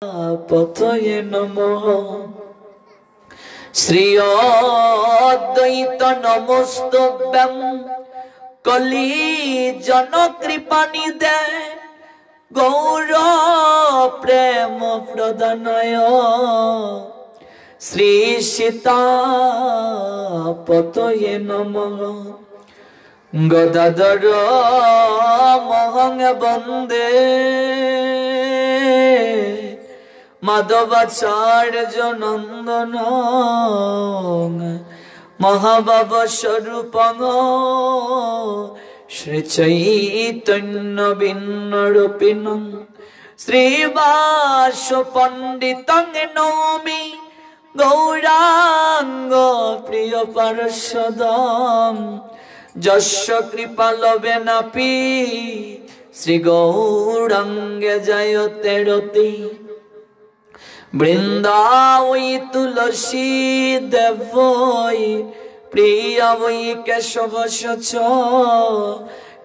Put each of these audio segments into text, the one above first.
पतये नमः श्री अद्वैत नमस्तुभ्यं कली जन कृपा निधे गौर प्रेम प्रदानय श्री सीता पतये नमः गदाधर महंग बंदे माधवाचार्य नंदन महाभाव स्वरूपं श्री चैतन्य भिन्नरूपिणं श्रीवास पंडितं नौमि गौरांग प्रिय पार्षदं जस्य कृपा लभेनापि श्री गौरांग जयते रति वृंदावै तुलसी देवै प्रिया वै केशवस्य च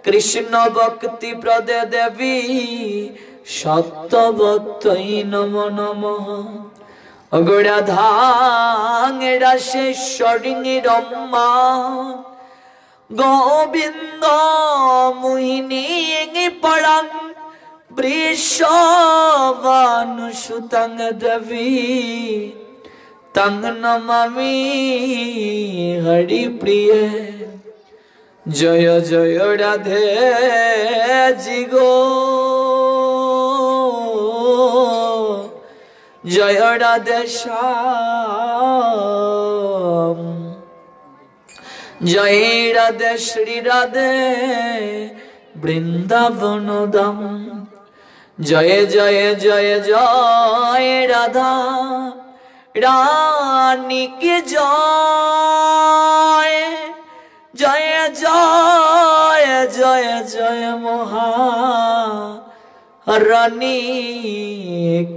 कृष्ण भक्ति प्रदे देवी सत्यवत्यै नमो नमः अगुणाधांग राशेश्वरी रम्मा गोविंद मोहिनी परं वृषभानुसुतं देवी तं नमामि हरिप्रिय जय जय राधे जिगो जय राधे श्याम जय राधे श्री राधे वृंदावन धाम जय जय जय जय राधा रानी की जय जय जय जय जय महारानी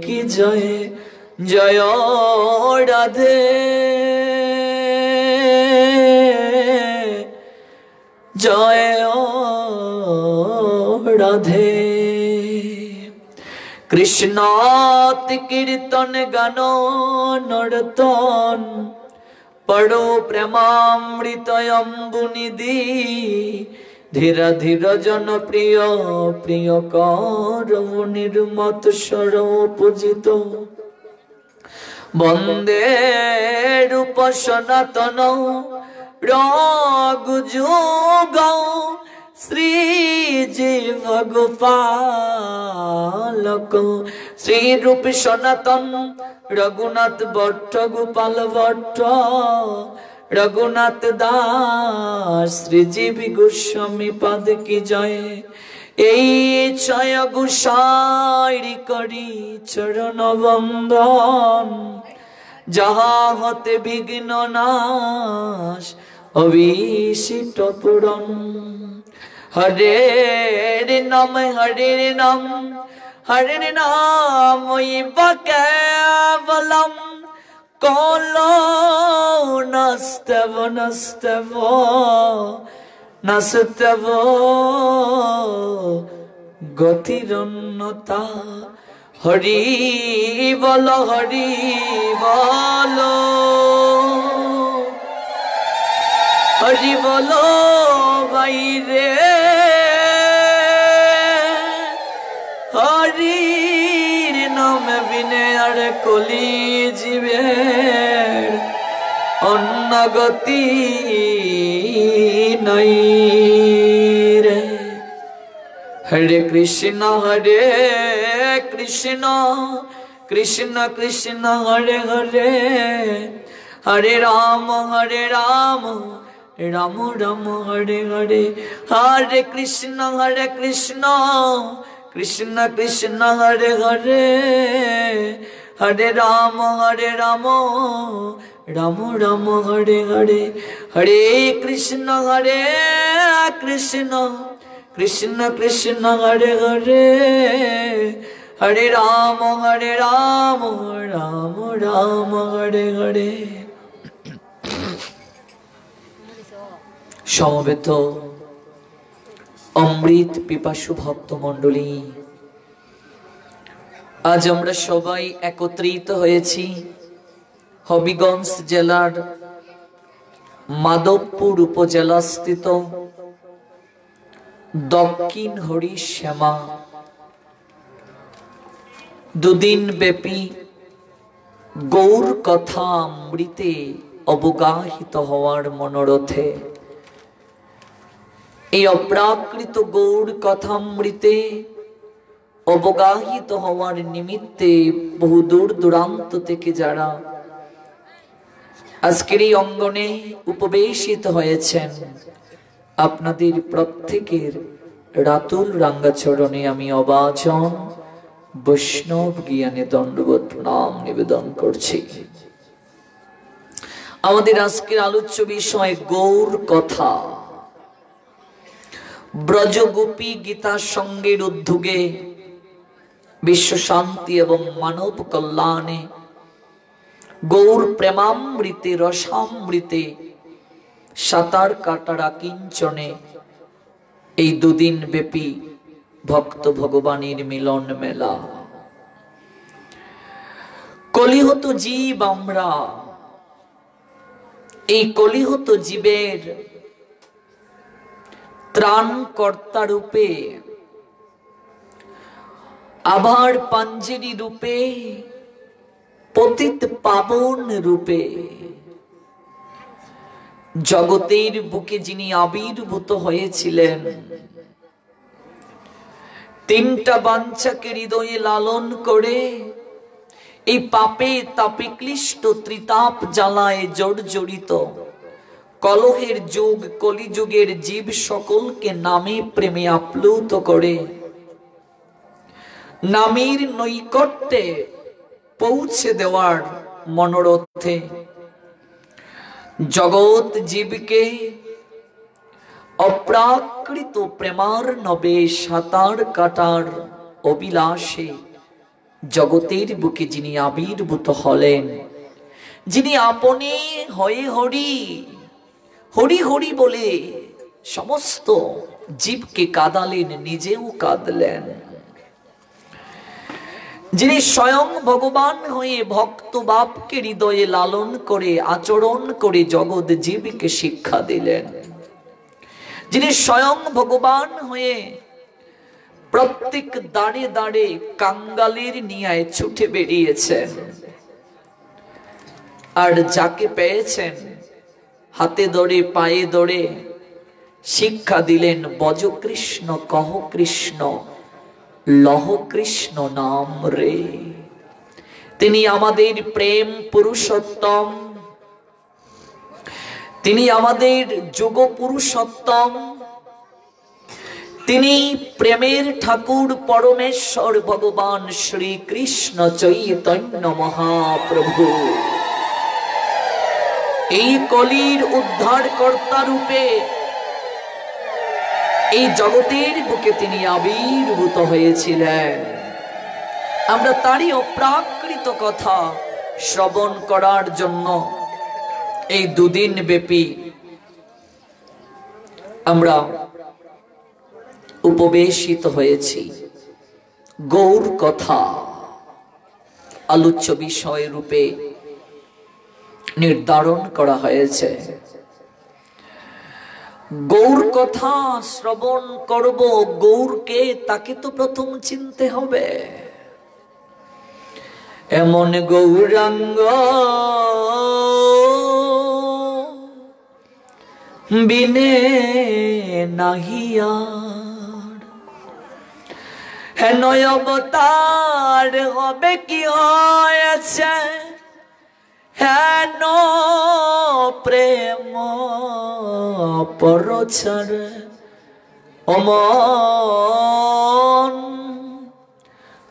की जय जय राधे जय राधे कृष्णात कीर्तन गानो नर्तन पढ़ो प्रेमामृत अम्बुनिधि धीर धीर जन प्रिय प्रिय करौ निर्मत स्वर पूजित वंदे रूप सनातन रघुजुगौ श्री जीव गोपालक श्री रूप सनातन रघुनाथ भट्ट गोपाल भट्ट रघुनाथ दास श्री जीव गोस्वामी पद की जय छय गोसाई करी चरण बंदन जहाँ होते विघ्न नाश अभिषिक्त पुरन हरे नाम केवलम कलो नस्तव नस्तव नस्तव गतिरन्नता हरि बोलो हरि बोलो भाई रे हरि नाम बिने अर कली जीवे अन्न गति नहीं रे हरे कृष्ण कृष्ण कृष्ण हरे हरे हरे राम राम राम हरे हरे हरे कृष्ण कृष्ण कृष्ण हरे हरे हरे राम राम राम हरे हरे हरे कृष्ण कृष्ण कृष्ण हरे हरे हरे राम राम हरे हरे समवेत अमृत पिपासु भक्त मंडली আজ আমরা সবাই একত্রিত হয়েছি হবিগঞ্জ জেলার মাধবপুর উপজেলাস্থিত দক্ষিণ হরিশ্যামা দুদিন ব্যাপী গৌর কথা অমৃতে অবগাহিত হওয়ার মনোরথে এই অপ্রাকৃত গৌর কথামৃতে অবগাহিত হওয়ার নিমিত্তে বহু দূর দূরান্ত থেকে যারা আজকের এই অঙ্গনে উপবেশিত হয়েছেন, আপনাদের প্রত্যেকের রাতুল রাঙ্গা চরণে আমি অবাচন বৈষ্ণব জ্ঞানে দণ্ডবত প্রণাম নিবেদন করছি। আমাদের আজকের আলোচ্য বিষয় গৌর কথা। ব্রজগোপী গীতা সঙ্গের উদ্যোগে বিশ্ব শান্তি এবং মানব কল্যাণে গৌর প্রেমামৃতে রসামৃতে সাঁতার কাটার আকিঞ্চনে এই দুদিন ব্যাপী ভক্ত ভগবানের মিলন মেলা। কলিহত জীব আমরা, এই কলিহত জীবের ত্রাণকর্তা রূপে, আভার পাঞ্জেরি রূপে, পতিত পাবন রূপে জগতের বুকে যিনি আবির্ভূত হয়েছিলেন, তিনটা বাঞ্ছাকে হৃদয়ে লালন করে এই পাপে তাপে ক্লিষ্ট ত্রিতাপ জ্বালায় জর্জরিত কলহের যুগ কলিযুগের জীব সকলকে নামে প্রেমে আপ্লুত করে নামের নৈকট্যে পৌঁছে দেওয়ার মনোরথে জগৎ জীবকে অপ্রাকৃত প্রেমার নবে সাঁতার কাটার অভিলাষে জগতের বুকে যিনি আবির্ভূত হলেন, যিনি আপনি হয়ে হরি হরি হরি বলে সমস্ত জীবকে কাঁদালেন, নিজেও কাঁদলেন, যিনি স্বয়ং ভগবান হয়ে ভক্ত বাপকে হৃদয়ে লালন করে আচরণ করে জগৎ জীবকে শিক্ষা দিলেন, যিনি স্বয়ং ভগবান হয়ে প্রত্যেক দাঁড়ে দাঁড়ে কাঙ্গালের নিয়ায় ছুটে বেরিয়েছেন, আর যাকে পেয়েছেন হাতে ধরে পায়ে ধরে শিক্ষা দিলেন, বজ কৃষ্ণ কহ কৃষ্ণ লহ কৃষ্ণ নাম রে। তিনি আমাদের প্রেম পুরুষোত্তম, তিনি আমাদের যোগ পুরুষোত্তম, তিনি প্রেমের ঠাকুর পরমেশ্বর ভগবান শ্রীকৃষ্ণ চৈতন্য মহাপ্রভু। এই কলির উদ্ধার কর্তা রূপে এই জগতের বুকে তিনি আবির্ভূত হয়েছিলেন। আমরা তারই অপ্রাকৃত কথা শ্রবণ করার জন্য এই দুদিন ব্যাপী আমরা উপবেশিত হয়েছি। গৌর কথা আলোচ্য বিষয় রূপে নির্ধারণ করা হয়েছে। গৌর কথা শ্রবণ করব, গৌরকে তাকে তো প্রথম চিনতে হবে। এমন গৌরাঙ্গ বিনে নাহিয়ার, হেন অবতার হবে কি হয়েছে, হেন প্রেম পরচার অমন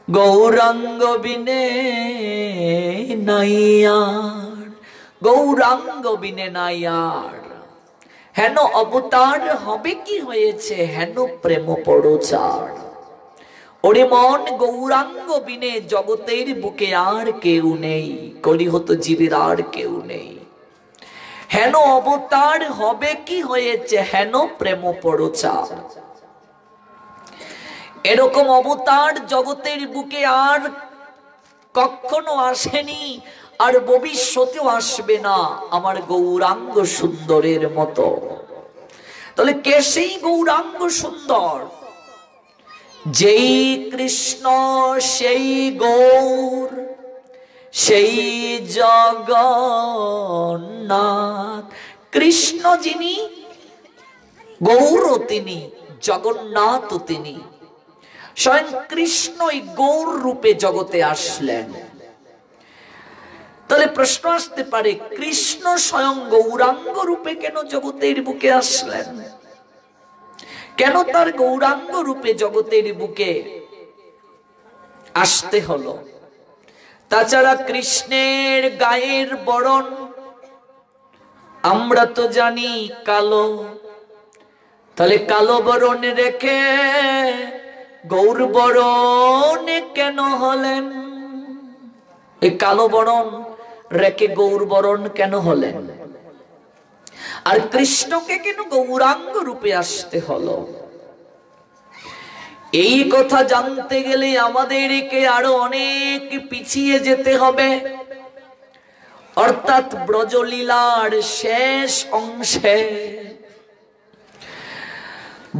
গৌরাঙ্গ বিনে নাইয়ার, গৌরাঙ্গ বিনে নাইয়ার, হেন অবতার হবে কি হয়েছে, হেন প্রেম পরচার। ওরে মন, গৌরাঙ্গ বিনে জগতের বুকে আর কেউ নেই, কলিহত জীবের আর কেউ নেই। হেন অবতার হবে কি হয়েছে, হেন প্রেম পরচার। এরকম অবতার জগতের বুকে আর কখনো আসেনি, আর ভবিষ্যতেও আসবে না আমার গৌরাঙ্গ সুন্দরের মতো। তাহলে কে সেই গৌরাঙ্গ সুন্দর? যেই কৃষ্ণ সেই গৌর, সেই জগন্নাথ। কৃষ্ণ যিনি, গৌর তিনি, জগন্নাথ তিনি। স্বয়ং কৃষ্ণই গৌর রূপে জগতে আসলেন। তাহলে প্রশ্ন আসতে পারে, কৃষ্ণ স্বয়ং গৌরাঙ্গ রূপে কেন জগতের বুকে আসলেন? কেন তার গৌরাঙ্গ রূপে জগতের বুকে আসতে হলো? তাছাড়া কৃষ্ণের গায়ের বরণ আমরা তো জানি কালো। তাহলে কালো বরণ রেখে গৌর বরণ কেন হলেন? এই কালো বরণ রেখে গৌর বরণ কেন হলেন? আর কৃষ্ণকে কেন গৌরাঙ্গ রূপে আসতে হলো? এই কথা জানতে গেলে আমাদেরকে আরো অনেক পিছিয়ে যেতে হবে, অর্থাৎ ব্রজলীলার শেষ অংশে।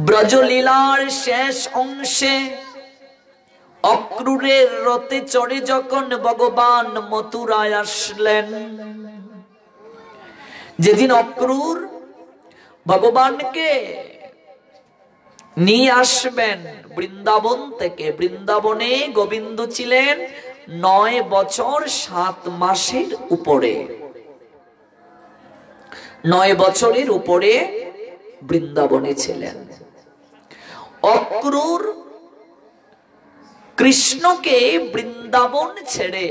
ব্রজলীলার শেষ অংশে অক্রূরের রথে চড়ে যখন ভগবান মথুরায় আসলেন, যেদিন অক্রূর ভগবানকে নিয়ে আসবেন বৃন্দাবন থেকে। বৃন্দাবনে গোবিন্দ ছিলেন 9 বছর 7 মাসের উপরে। 9 বছরের উপরে বৃন্দাবনে ছিলেন। অক্রূর কৃষ্ণকে বৃন্দাবন ছেড়ে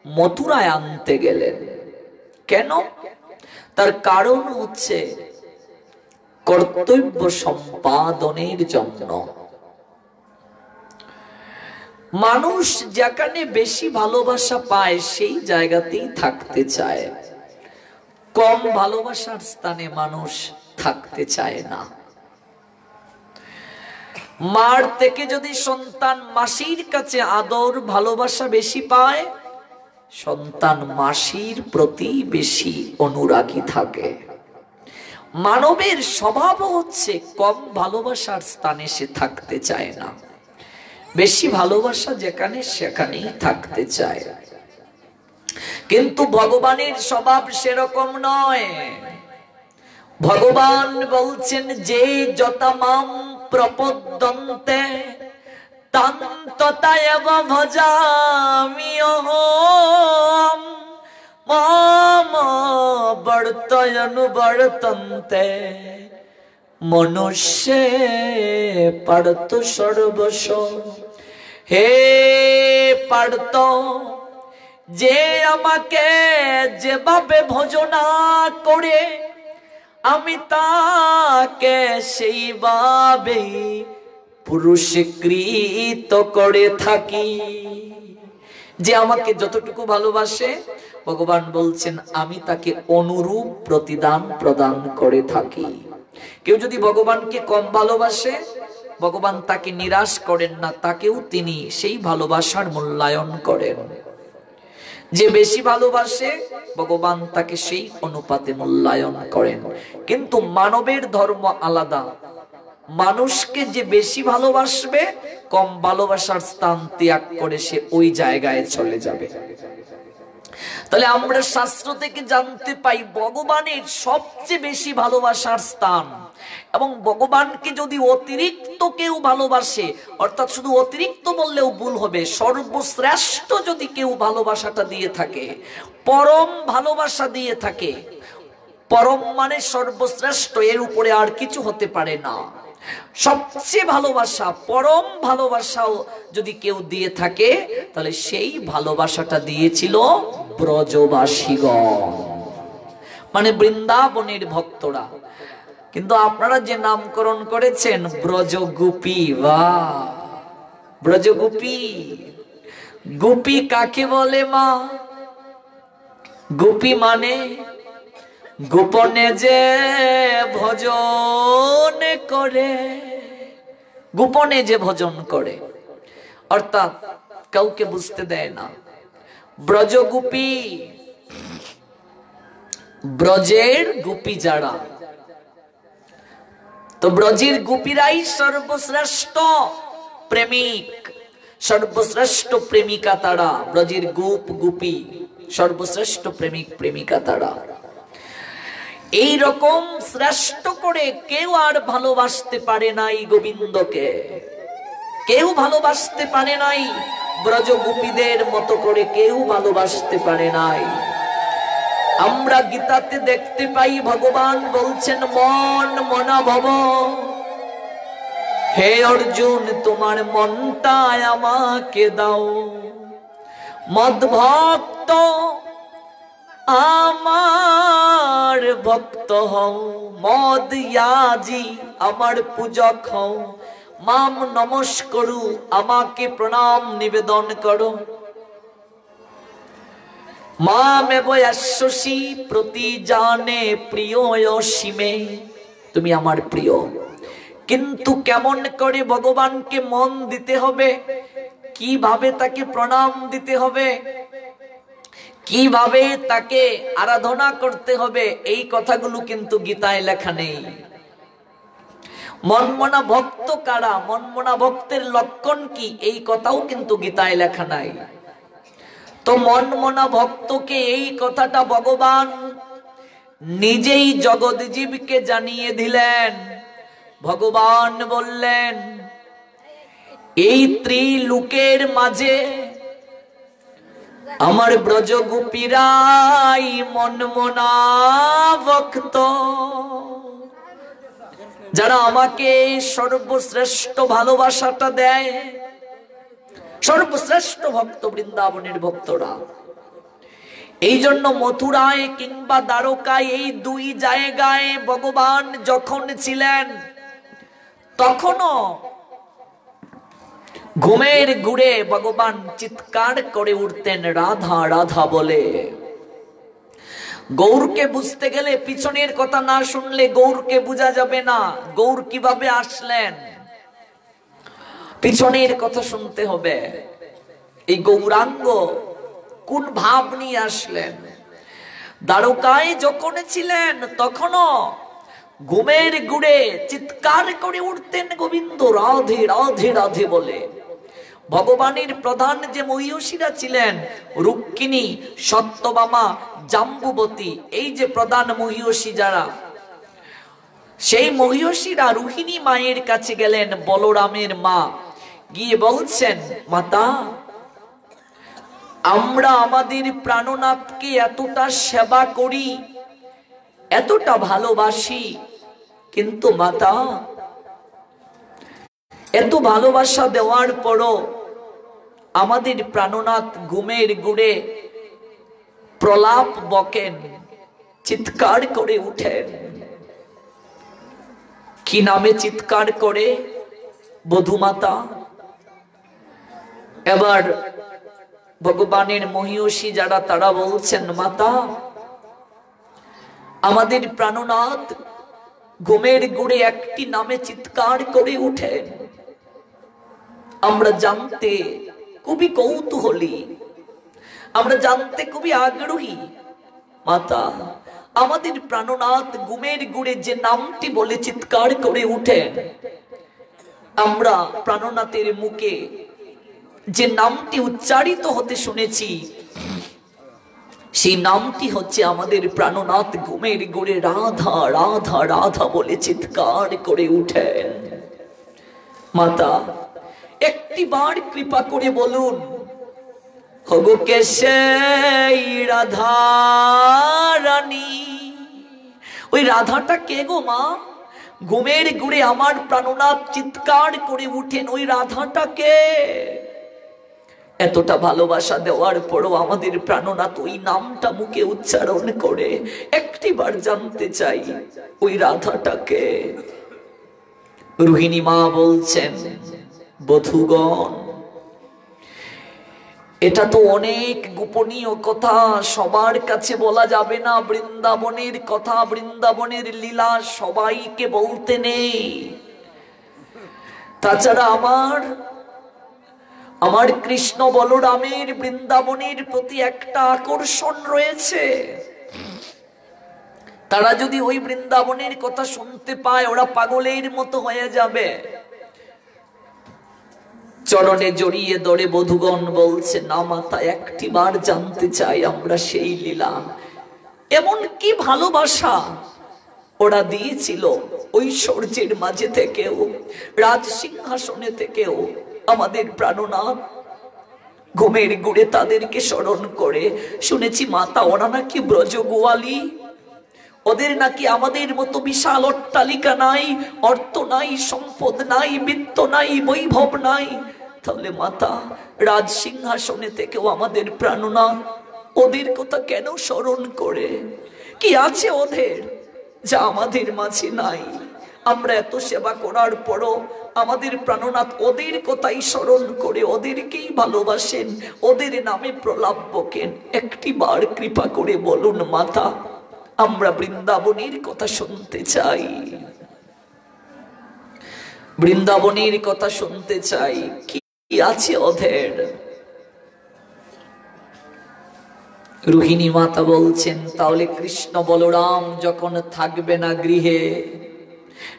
মথুরায় আনতে গেলেন। কেন? তার কারণ হচ্ছে কর্তব্য সম্পাদনের জন্য। মানুষ যেখানে বেশি ভালোবাসা পায় সেই জায়গাতেই থাকতে চায়, কম ভালোবাসার স্থানে মানুষ থাকতে চায় না। মার থেকে যদি সন্তান মাসির কাছে আদর ভালোবাসা বেশি পায়, সন্তান মাসির প্রতি বেশি অনুরাগী থাকে। মানবের স্বভাব হচ্ছে কম ভালোবাসার স্থানে সে থাকতে চায় না, বেশি ভালোবাসা যেখানে সেখানেই থাকতে চায়। কিন্তু ভগবানের স্বভাব সেরকম নয়। ভগবান বলছেন, যে যতমাম প্রপদ্যন্তে তাং তথায়ব ভজামিহম মাম বর্তয়নুবর্তন্তে মনুষ্যে পার্থ সর্বস্ব। হে পার্থ, যে আমাকে যেভাবে ভজনা করে আমি তাকে সেইভাবে পুরস্কৃত করে থাকি। যে আমাকে যতটুকু ভালোবাসে, ভগবান বলছেন আমি তাকে অনুরূপ প্রতিদান প্রদান করে থাকি। কেউ যদি ভগবানকে কম ভালোবাসে, ভগবান তাকে নিরাশ করেন না, তাকেও তিনি সেই ভালোবাসার মূল্যায়ন করেন। যে বেশি ভালোবাসে, ভগবান তাকে সেই অনুপাতে মূল্যায়ন করেন। কিন্তু মানবের ধর্ম আলাদা। মানুষকে যে বেশি ভালোবাসবে, কম ভালোবাসার স্থান ত্যাগ করে সে ওই জায়গায় চলে যাবে। তাহলে আমরা শাস্ত্র থেকে জানতে পাই ভগবানের সবচেয়ে বেশি ভালোবাসার স্থান। এবং ভগবানকে যদি অতিরিক্ত কেউ ভালোবাসে, অর্থাৎ শুধু অতিরিক্ত বললেও ভুল হবে, সর্বশ্রেষ্ঠ যদি কেউ ভালোবাসাটা দিয়ে থাকে, পরম ভালোবাসা দিয়ে থাকে, পরম মানে সর্বশ্রেষ্ঠ, এর উপরে আর কিছু হতে পারে না। সবচেয়ে ভালোবাসা, পরম ভালোবাসাও যদি কেউ দিয়ে থাকে, তাহলে সেই ভালোবাসাটা দিয়েছিল ব্রজবাসীগণ, মানে বৃন্দাবনের ভক্তরা। কিন্তু আপনারা যে নামকরণ করেছেন ব্রজগোপী, বাহ, ব্রজগোপী। গোপী কাকে বলে মা? গোপী মানে গোপনে যে ভজন করে, গোপনে যে ভজন করে, অর্থাৎ কাউকে বুঝতে দেয় না। ব্রজগোপী, ব্রজের গোপী যারা, তো ব্রজের গোপীরাই সর্বশ্রেষ্ঠ প্রেমিক, সর্বশ্রেষ্ঠ প্রেমিকা তারা। ব্রজের গোপ গোপী সর্বশ্রেষ্ঠ প্রেমিক প্রেমিকা তারা। এই রকম শ্রেষ্ঠ করে কেউ আর ভালোবাসতে পারে নাই গোবিন্দকে, কেউ ভালোবাসতে পারে নাই ব্রজ গোপীদের মতো করে, কেউ ভালোবাসতে পারে নাই। আমরা গীতাতে দেখতে পাই ভগবান বলছেন মন মনা ভব, হে অর্জুন তোমার মনটা আমাকে দাও, মদ ভক্ত আমার ভক্ত হও, মদ ইয়াজি আমার পূজক হও, মাম নমস্করু আমাকে প্রণাম নিবেদন করো, মামেবয়াস্যসি প্রতি জানে প্রিয় অসীমে, তুমি আমার প্রিয়। কিন্তু কেমন করে ভগবানকে মন দিতে হবে, কিভাবে তাকে প্রণাম দিতে হবে, কিভাবে তাকে আরাধনা করতে হবে, এই কথাগুলো কিন্তু গীতায় লেখা নেই। মনমনা ভক্ত কারা, মনমনা ভক্তের লক্ষণ কি, এই কথাও কিন্তু গীতায় লেখা নাই। তো মনমনা ভক্তকে এই কথাটা ভগবান নিজেই জগৎজীবকে জানিয়ে দিলেন। ভগবান বললেন এই ত্রিলোকের মাঝে আমার ব্রজগোপীরাই মনমনা ভক্ত, যারা আমাকে সর্বশ্রেষ্ঠ ভালোবাসাটা দেয়, সর্বশ্রেষ্ঠ ভক্ত বৃন্দাবনের ভক্তরা। এই জন্য মথুরায় কিংবা দ্বারকায় এই দুই জায়গায় ভগবান যখন ছিলেন তখনও ঘুমের ঘুরে ভগবান চিৎকার করে উঠতেন রাধা রাধা বলে। গৌরকে বুঝতে গেলে পিছনের কথা না শুনলে গৌরকে বোঝা যাবে না। গৌর কিভাবে আসলেন, পিছনের কথা শুনতে হবে। এই গৌরাঙ্গ কোন ভাব নিয়ে আসলেন? দ্বারকায় যখন ছিলেন তখনও ঘুমের ঘুরে চিৎকার করে উঠতেন গোবিন্দ রাধে রাধে রাধে বলে। ভগবানের প্রধান যে মহিষীরা ছিলেন রুক্মিণী, সত্যভামা, জাম্বুবতী, এই যে প্রধান মহিষী যারা, সেই মহিষীরা রোহিণী মায়ের কাছে গেলেন, বলরামের মা, গিয়ে বলছেন মাতা আমরা আমাদের প্রাণনাথকে এতটা সেবা করি, এতটা ভালোবাসি, কিন্তু মাতা এত ভালোবাসা দেওয়ার পরও আমাদের প্রাণনাথ ঘুমের ঘুরে প্রলাপ বকেন, চিৎকার করে উঠেন। কি নামে চিৎকার করে? বধূমাতা। এবার ভগবানের মহিষী যারা তারা বলছেন মাতা আমাদের প্রাণনাথ ঘুমের ঘুরে একটি নামে চিৎকার করে উঠেন, আমরা জানতে খুবই কৌতূহলী, আমরা জানতে খুবই আগ্রহী। মাতা আমাদের প্রাণনাথ ঘুমের ঘুরে যে নামটি বলে চিৎকার করে উঠেন, আমরা প্রাণনাথের মুখে যে নামটি উচ্চারিত হতে শুনেছি সেই নামটি হচ্ছে আমাদের প্রাণনাথ ঘুমের ঘুরে রাধা রাধা রাধা বলে চিৎকার করে উঠেন। মাতা একটি বার কৃপা করে বলুন হগো কে সেই রাধা রানী, ওই রাধাটা কে গো মা? ঘুমের ঘুরে আমার প্রাণনাথ চিৎকার করে উঠেন, ওই রাধাটা কে? এতটা ভালোবাসা দেওয়ার পরও আমাদের প্রাণনাথ ওই নামটা মুখে উচ্চারণ করে, একটিবার জানতে চাই ওই রাধাটাকে। রোহিণী মা বলছেন বধূগণ এটা তো অনেক গোপনীয় কথা, সবার কাছে বলা যাবে না। বৃন্দাবনের কথা, বৃন্দাবনের লীলা সবাইকে বলতে নেই। তাছাড়া আমার আমার কৃষ্ণ বলরামের বৃন্দাবনের প্রতি একটা আকর্ষণ রয়েছে। তারা যদি ওই বৃন্দাবনের কথা শুনতে পায় ওরা পাগলের মতো হয়ে যাবে। চরণে জড়িয়ে ধরে বধূগণ বলছে, না মাতা, একটিবার জানতে চাই আমরা সেই লীলা। এমন কি ভালোবাসা ওরা দিয়েছিল ঐশ্বর্যের মাঝে থেকেও, রাজ সিংহাসনে থেকেও আমাদের প্রাণনাথ ঘুমের গুড়ে তাদেরকে স্মরণ করে। শুনেছি মাতা ওরা নাকি ব্রজ গোয়ালি, ওদের নাকি আমাদের মতো বিশাল অট্টালিকা নাই, অর্থ নাই, সম্পদ নাই, বিত্ত নাই, বৈভব নাই। তাহলে মাতা রাজ সিংহাসনে থেকেও আমাদের প্রাণনাথ ওদের কথা কেন স্মরণ করে? কি আছে ওদের যা আমাদের মাঝে নাই? আমরা এত সেবা করার পরও আমাদের প্রাণনাথ ওদের কথাই স্মরণ করে, ওদেরকেই ভালোবাসেন, ওদের নামে প্রলাপ বকেন। একটি বার কৃপা করে বলুন মাতা, আমরা বৃন্দাবনের কথা শুনতে চাই, বৃন্দাবনের কথা শুনতে চাই। কি আছে ওদের? রোহিণী মাতা বলছেন, তাহলে কৃষ্ণ বলরাম যখন থাকবে না গৃহে,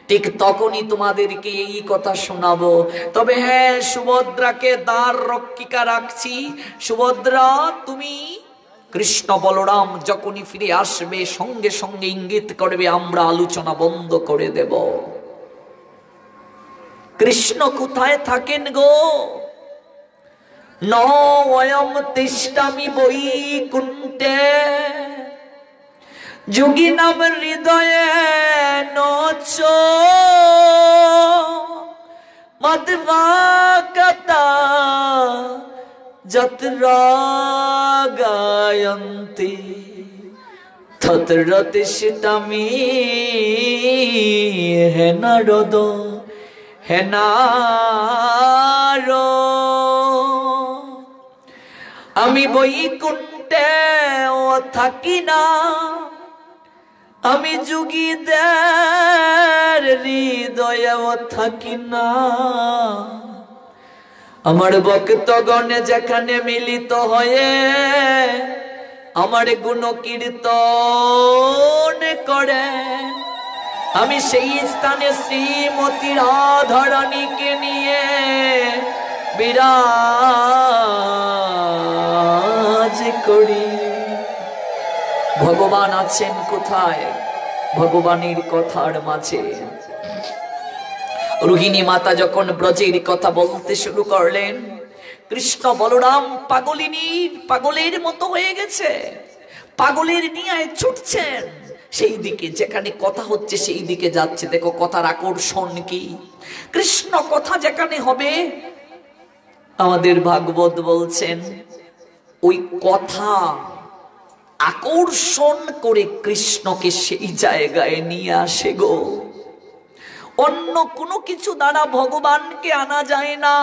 ঠিক তখনই তোমাদেরকে এই কথা শোনাবো। তবে হ্যাঁ, সুভদ্রাকে দ্বার রক্ষিকা রাখছি। সুভদ্রা, তুমি কৃষ্ণ বলরাম যখনই ফিরে আসবে সঙ্গে সঙ্গে ইঙ্গিত করবে, আমরা আলোচনা বন্ধ করে দেব। কৃষ্ণ কোথায় থাকেন গো? নয়ম তিষ্টামি বৈকুণ্ঠে যোগিনাম হৃদয়ে নচ মদ্বাকতা যত্র গায়ন্তি তত্র তিষ্টামি হে নারদ হে নারদ। আমি বৈকুণ্ঠে ও থাকি না, আমি যোগীদের হৃদয়ে ও থাকি না। আমার ভক্তগণে যেখানে মিলিত হয়ে আমার গুণ কীর্তন করে, আমি সেই স্থানে শ্রীমতী রাধারানীকে নিয়ে বিরাজ করি। ভগবান আছেন কোথায়? ভগবানের কথার মাঝে। রোহিণী মাতা যখন ব্রজের কথা বলতে শুরু করলেন, কৃষ্ণ বলরাম পাগলের মতো হয়ে গেছে, পাগলের নিয়ে ছুটছেন সেই দিকে, যেখানে কথা হচ্ছে সেই দিকে যাচ্ছে। দেখো কথার আকর্ষণ কি! কৃষ্ণ কথা যেখানে হবে, আমাদের ভাগবত বলছেন ওই কথা আকর্ষণ করে কৃষ্ণকে সেই জায়গায় নিয়ে আসে গো। অন্য কোনো কিছু দ্বারা ভগবানকে আনা যায় না,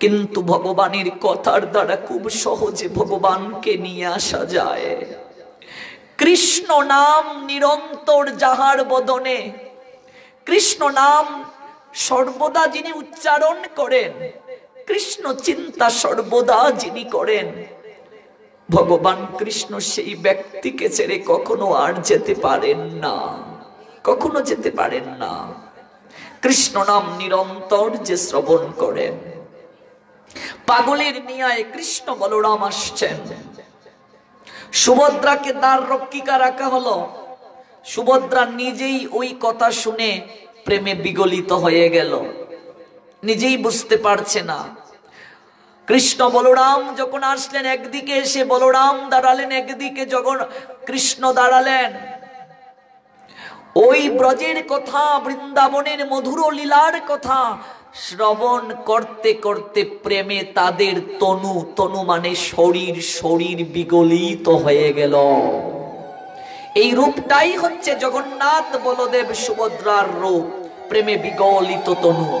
কিন্তু ভগবানের কথার দ্বারা খুব সহজে ভগবানকে নিয়ে আসা যায়। কৃষ্ণ নাম নিরন্তর যাহার বদনে, কৃষ্ণ নাম সর্বদা যিনি উচ্চারণ করেন, কৃষ্ণ চিন্তা সর্বদা যিনি করেন, ভগবান কৃষ্ণ সেই ব্যক্তিকে ছেড়ে কখনো আর যেতে পারেন না, কখনো যেতে পারেন না। কৃষ্ণ নাম নিরন্তর যে শ্রবণ করেন। পাগলের নিয়ায় কৃষ্ণ বলরাম আসছেন। সুভদ্রাকে দ্বার রক্ষিকা রাখা হলো। সুভদ্রা নিজেই ওই কথা শুনে প্রেমে বিগলিত হয়ে গেল, নিজেই বুঝতে পারছে না। কৃষ্ণ বলরাম যখন আসলেন, একদিকে এসে বলরাম দাঁড়ালেন, একদিকে যখন কৃষ্ণ দাঁড়ালেন। ওই ব্রজের কথা, বৃন্দাবনের মধুর লীলার কথা শ্রবণ করতে করতে প্রেমে তাদের তনু মানে শরীর বিগলিত হয়ে গেল। এই রূপটাই হচ্ছে জগন্নাথ বলদেব সুভদ্রার রূপ, প্রেমে বিগলিত তনু।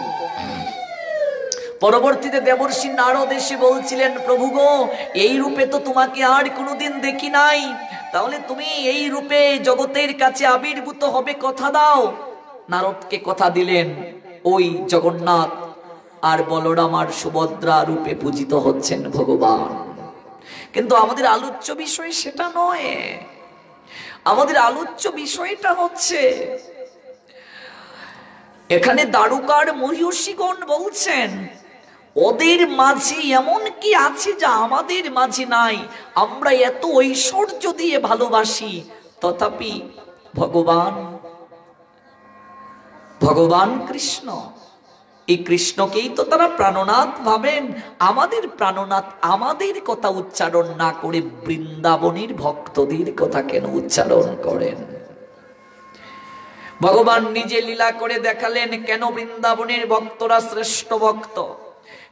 পরবর্তীতে দেবর্ষি নারদ এসে বলছিলেন, প্রভু গো, এই রূপে তো তোমাকে আর কোনোদিন দেখি নাই, তাহলে তুমি এই রূপে জগতের কাছে আবির্ভূত হবে, কথা দাও। নারদকে কথা দিলেন, ওই জগন্নাথ আর বলরাম আর সুভদ্রা রূপে পূজিত হচ্ছেন ভগবান। কিন্তু আমাদের আলোচ্য বিষয় সেটা নয়। আমাদের আলোচ্য বিষয়টা হচ্ছে এখানে দ্বারকার মহিষীগণ বলছেন ওদের মাঝে এমন কি আছে যা আমাদের মাঝে নাই। আমরা এত ঐশ্বর্য দিয়ে ভালোবাসি, তথাপি ভগবান কৃষ্ণ, এই কৃষ্ণকেই তো তারা প্রাণনাথ ভাবেন। আমাদের প্রাণনাথ আমাদের কথা উচ্চারণ না করে বৃন্দাবনের ভক্তদের কথা কেন উচ্চারণ করেন? ভগবান নিজে লীলা করে দেখালেন কেন বৃন্দাবনের ভক্তরা শ্রেষ্ঠ ভক্ত,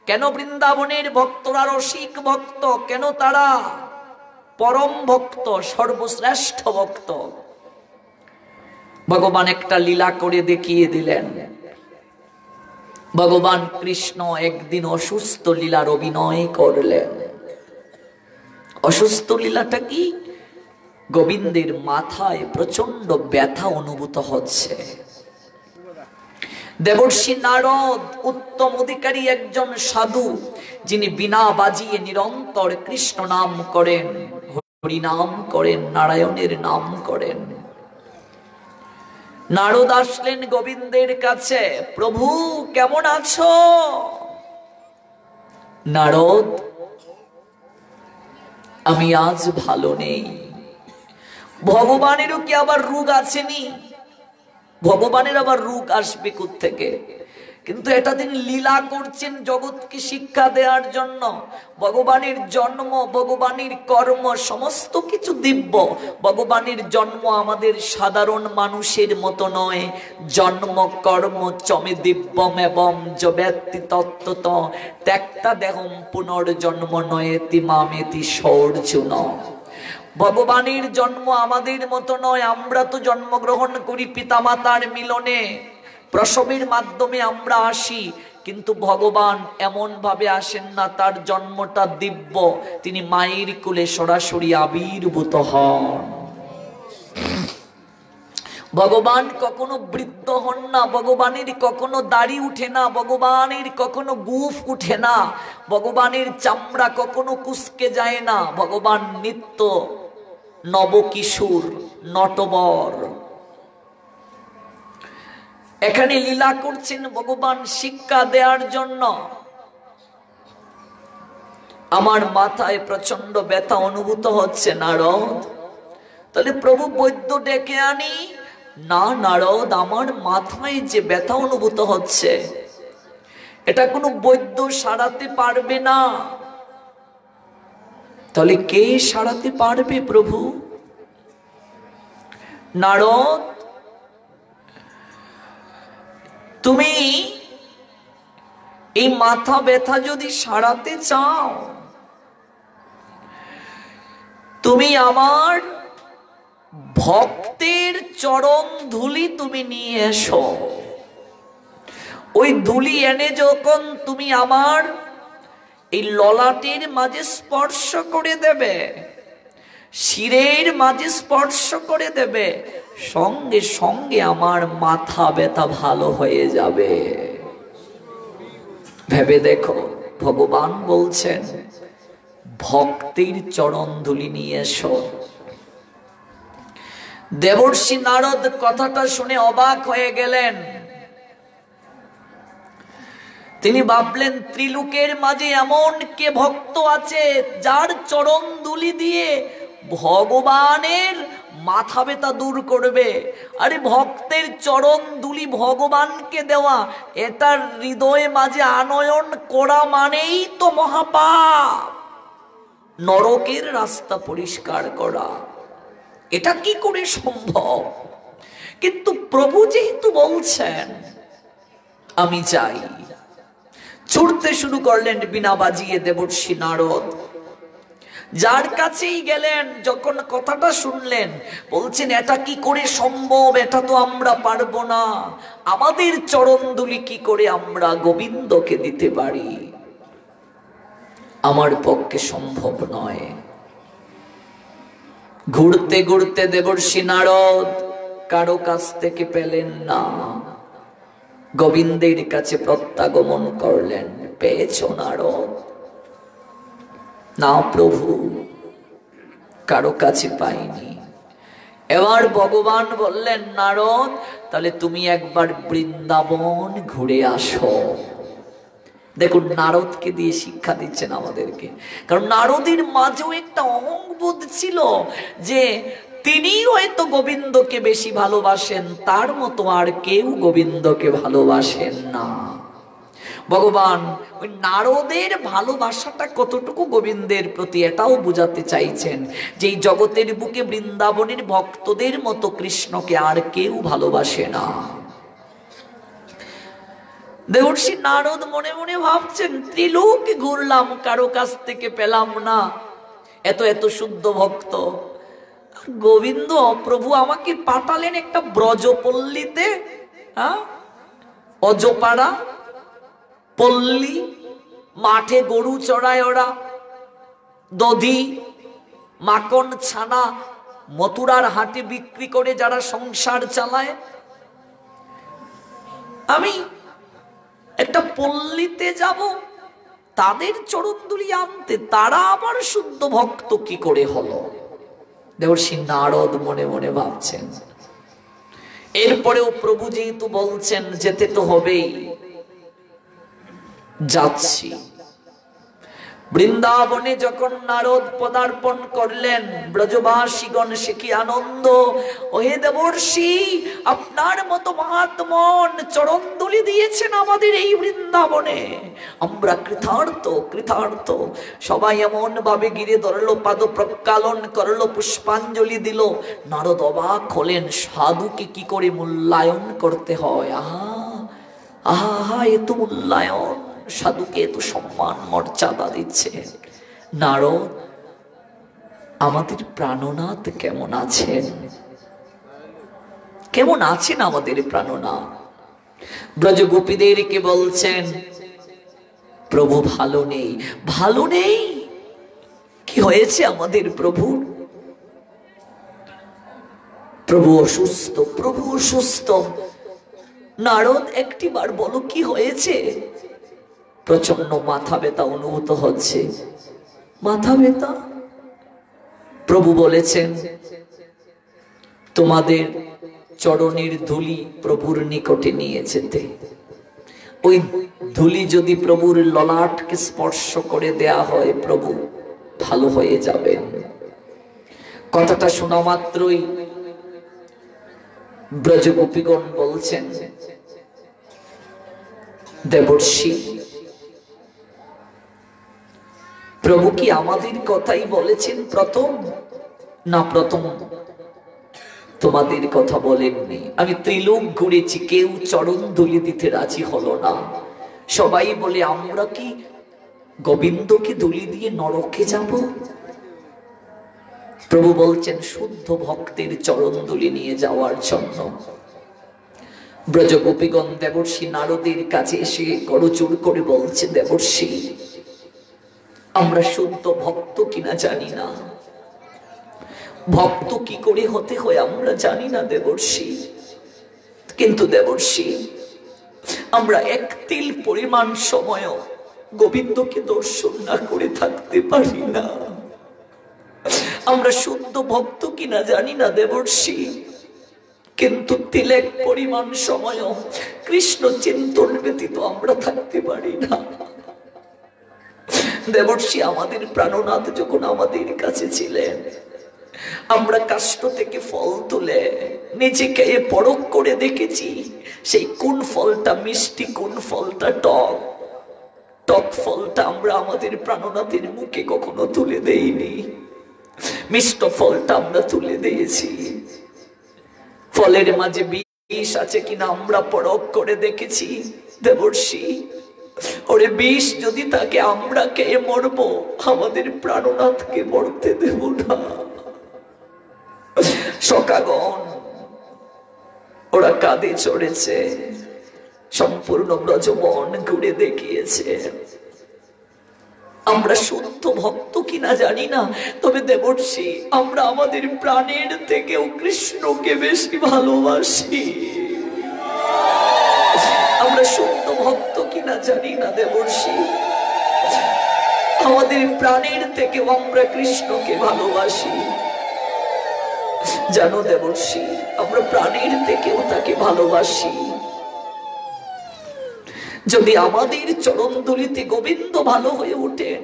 কেন বৃন্দাবনের ভক্তরা রসিক ভক্ত, কেন তারা পরম ভক্ত, সর্বশ্রেষ্ঠ ভক্ত। ভগবান একটা লীলা করে দেখিয়ে দিলেন। ভগবান কৃষ্ণ একদিন অসুস্থ লীলার অভিনয় করলেন। অসুস্থ লীলাটা কি? গোবিন্দের মাথায় প্রচন্ড ব্যথা অনুভূত হচ্ছে। দেবর্ষি নারদ উত্তম অধিকারী একজন সাধু, যিনি বিনা বাজিয়ে নিরন্তর কৃষ্ণ নাম করেন, হরি নাম করেন, নারায়ণের নাম করেন। নারদ আসলেন গোবিন্দের কাছে, প্রভু কেমন আছো? নারদ, আমি আজ ভালো নেই। ভগবানেরও কি আবার রোগ আসেনি? ভগবানের আবার রোগ আসবে কোত্থেকে? কিন্তু এটা তিনি লীলা করছেন জগৎকে শিক্ষা দেওয়ার জন্য। ভগবানের জন্ম, ভগবানের কর্ম সমস্ত কিছু দিব্য। ভগবানের জন্ম আমাদের সাধারণ মানুষের মতো নয়। জন্ম কর্ম চমে দিব্যম এবং জব্যাত্তি তত্ত্বত ত্যক্তা দেহম পুনর্জন্ম নয়েতি মামেতি সৌর্জুন। ভগবানের জন্ম আমাদের মতো নয়। আমরা তো জন্মগ্রহণ করি পিতামাতার মিলনে, প্রসবের মাধ্যমে আমরা আসি, কিন্তু ভগবান এমন ভাবে আসেন না। তার জন্মটা দিব্য, তিনি মায়ের কোলে সরাসরি আবির্ভূত হন। ভগবান কখনো বৃদ্ধ হন না, ভগবানের কখনো দাড়ি উঠে না, ভগবানের কখনো গুফ উঠে না, ভগবানের চামড়া কখনো কুঁচকে যায় না। ভগবান নিত্য নবকিশোর, নটবর। এখানে লীলা করছেন ভগবান শিক্ষা দেওয়ার জন্য। আমার মাথায় প্রচন্ড ব্যথা অনুভূত হচ্ছে নারদ, তাহলে প্রভু বৈদ্য ডেকে আনি। না নারদ, আমার মাথায় যে ব্যথা অনুভূত হচ্ছে এটা কোনো বৈদ্য সারাতে পারবে না। তাহলে কে সারাতে পারবে প্রভু? নারদ, তুমি এই মাথা ব্যথা যদি সারাতে চাও, তুমি আমার ভক্তের চরণ ধুলি তুমি নিয়ে এসো। ওই ধুলি এনে যখন তুমি আমার এই ললাটের মাঝে স্পর্শ করে দেবে, শিরের মাঝে স্পর্শ করে দেবে, সঙ্গে সঙ্গে আমার মাথা ব্যথা ভালো হয়ে যাবে। ভেবে দেখো, ভগবান বলছেন ভক্তির চরণ ধুলি নিয়ে এসো। দেবর্ষি নারদ কথাটা শুনে অবাক হয়ে গেলেন। তিনি ভাবলেন ত্রিলোকের মাঝে এমন কে ভক্ত আছে যার চরণ ধুলি দিয়ে ভগবানের মাথা ব্যথা দূর করবে। আরে ভক্তের চরণ ধুলি ভগবানকে দেওয়া, এটার হৃদয়ে মাঝে আনয়ন করা মানেই তো মহাপাপ, নরকের রাস্তা পরিষ্কার করা। এটা কি করে সম্ভব? কিন্তু প্রভু যেহেতু বলছেন আমি চাই, ছুটতে শুরু করলেন বিনা বাজিয়ে দেবর্ষি নারদ। যার কাছেই গেলেন, যখন কথাটা শুনলেন, বলছেন এটা কি করে সম্ভব? এটা তো আমরা পারবো না। আমাদের চরণ ধুলি কি করে আমরা গোবিন্দকে দিতে পারি? আমার পক্ষে সম্ভব নয়। ঘুরতে ঘুরতে দেবর্ষি নারদ কারো কাছ থেকে পেলেন না। গোবিন্দের কাছে প্রত্যাগমন করলেন। পেয়েছ নারদ? না প্রভু, কারো কাছে পাইনি। এবার ভগবান বললেন, নারদ তাহলে তুমি একবার বৃন্দাবন ঘুরে আসো। দেখুন নারদকে দিয়ে শিক্ষা দিচ্ছেন আমাদেরকে, কারণ নারদের মাঝেও একটা অহংবোধ ছিল যে তিনি হয়তো গোবিন্দকে বেশি ভালোবাসেন, তার মতো আর কেউ গোবিন্দকে ভালোবাসেন না। ভগবান ওই নারদের ভালোবাসাটা কতটুকু গোবিন্দের প্রতি এটাও বুঝাতে চাইছেন যে এই জগতের বুকে বৃন্দাবনের ভক্তদের মতো কৃষ্ণকে আর কেউ ভালোবাসে না। দেবর্ষি নারদ মনে মনে ভাবছেন, ত্রিলোক ঘুরলাম, কারো কাছ থেকে পেলাম না এত এত শুদ্ধ ভক্ত। গোবিন্দ প্রভু আমাকে পাঠালেন একটা ব্রজপল্লীতে, অজপাড়া পল্লী, মাঠে গরু চড়ায় ওরা, দধি মাখন ছানা মথুরার হাটে বিক্রি করে যারা সংসার চালায়। আমি একটা পল্লীতে যাব তাদের চরণধুলি আনতে, তারা আবার শুদ্ধ ভক্ত কি করে হলো? দেবর্ষি নারদ মনে মনে ভাবছেন। এরপরেও প্রভু যেহেতু বলছেন যেতে তো হবেই, যাচ্ছি। বৃন্দাবনে যখন নারদ পদার্পণ করলেন, ব্রজবাসীগণ সে কি আনন্দ! ওহে দেবর্ষি, আপনার মতো মহাত্মন চরণধুলি দিয়েছেন আমাদের এই বৃন্দাবনে, আমরা কৃতার্থ কৃতার্থ। সবাই এমন ভাবে গিরে ধরলো, পাদ প্রক্ষালন করলো, পুষ্পাঞ্জলি দিল। নারদ অবাক হলেন, সাধুকে কি করে মূল্যায়ন করতে হয়! আহা আহা, এ তো মূল্যায়ন, সাধুকে এত সম্মান মর্যাদা দিচ্ছে। নারদ, আমাদের প্রাণনাথ কেমন আছেন? কেমন আছেন আমাদের প্রাণনাথ? ব্রজগোপীদেরকে বলছেন, প্রভু ভালো নেই। ভালো নেই? কি হয়েছে আমাদের প্রভু? প্রভু অসুস্থ, প্রভু অসুস্থ। নারদ একটিবার বলো কি হয়েছে? প্রচন্ড মাথা ব্যথা অনুভূত হচ্ছে। মাথা ব্যথা? প্রভু বলেছেন, তোমাদের চরণের ধুলি প্রভুর নিকটে নিয়ে যেতে। ওই ধুলি যদি প্রভুর ললাটকে স্পর্শ করে দেয়া হয়, প্রভু ভালো হয়ে যাবেন। কথাটা শোনা মাত্রই ব্রজগোপীগণ বলছেন, দেবর্ষি, প্রভু কি আমাদের কথাই বলেছেন প্রথম? না, প্রথম তোমাদের কথা বলেননি। আমি ত্রিলোক ঘুরেছি, কেউ চরণ ধুলি দিতে রাজি হলো না। সবাই বলে, আমরা কি গোবিন্দকে ধুলি দিয়ে নরকে যাব? প্রভু বলছেন শুদ্ধ ভক্তের চরণ ধুলি নিয়ে যাওয়ার জন্য। ব্রজগোপীগণ দেবর্ষি নারদের কাছে এসে করজোড় করে বলছে, দেবর্ষি, আমরা শুদ্ধ ভক্ত কিনা জানি না, ভক্ত কি করে হতে হয় আমরা জানি না দেবর্ষি। কিন্তু দেবর্ষি, আমরা এক তিল পরিমাণ সময়ও গোবিন্দকে দর্শন না করে থাকতে পারি না। আমরা শুদ্ধ ভক্ত কিনা জানি না দেবর্ষি, কিন্তু তিলেক পরিমাণ সময়ও কৃষ্ণ চিন্তন ব্যতীত আমরা থাকতে পারি না। দেবর্ষি, আমাদের প্রাণনাথ যখন আমাদের কাছে ছিলেন, আমরা কাষ্ঠ থেকে ফল তুলে নিজে খেয়ে পরখ করে দেখেছি সেই কোন ফলটা মিষ্টি, কোন ফলটা টক। টক ফলটা আমরা আমাদের প্রাণনাথের মুখে কখনো তুলে দেইনি, মিষ্ট ফলটা আমরা তুলে দিয়েছি। ফলের মাঝে বিষ আছে কিনা আমরা পরখ করে দেখেছি। দেবর্ষি, ওরে বিষ যদি তাকে আমরা খেয়ে মরবো, আমাদের প্রাণনাথকে মরতে দেব না। সখাগণ ওরা কাঁধে চড়েছে, সম্পূর্ণ ব্রজবন ঘুরে দেখিয়েছে। আমরা শুদ্ধ ভক্ত কিনা জানি না, তবে দেবর্ষি, আমরা আমাদের প্রাণের থেকেও কৃষ্ণকে বেশি ভালোবাসি। ভক্ত কিনা জানি না দেবর্ষি, আমাদের প্রাণের থেকে আমরা কৃষ্ণকে ভালোবাসি। জানো দেবর্ষি, আমরা প্রাণের থেকেও তাকে ভালোবাসি। যদি আমাদের চরণ ধুলিতে গোবিন্দ ভালো হয়ে ওঠেন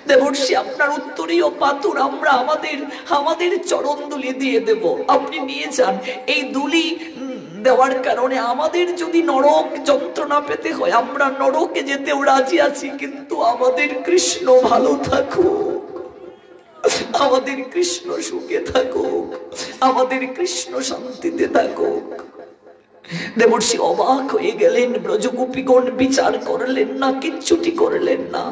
দেবর্ষি, আপনার উত্তরীয় পাথর আমরা আমাদের চরণ ধুলি দিয়ে দেব, আপনি নিয়ে যান। এই ধুলি দেওয়ার কারণে আমাদের যদি নরক যন্ত্রণা পেতে হয়, আমরা নরকে যেতেও রাজি আছি, কিন্তু আমাদের কৃষ্ণ ভালো থাকুক, আমাদের কৃষ্ণ সুখে থাকুক, আমাদের কৃষ্ণ শান্তিতে থাকুক। দেবর্ষি অবাক হয়ে গেলেন। ব্রজগোপীগণ বিচার করলেন না, কিচ্ছুটি করলেন না,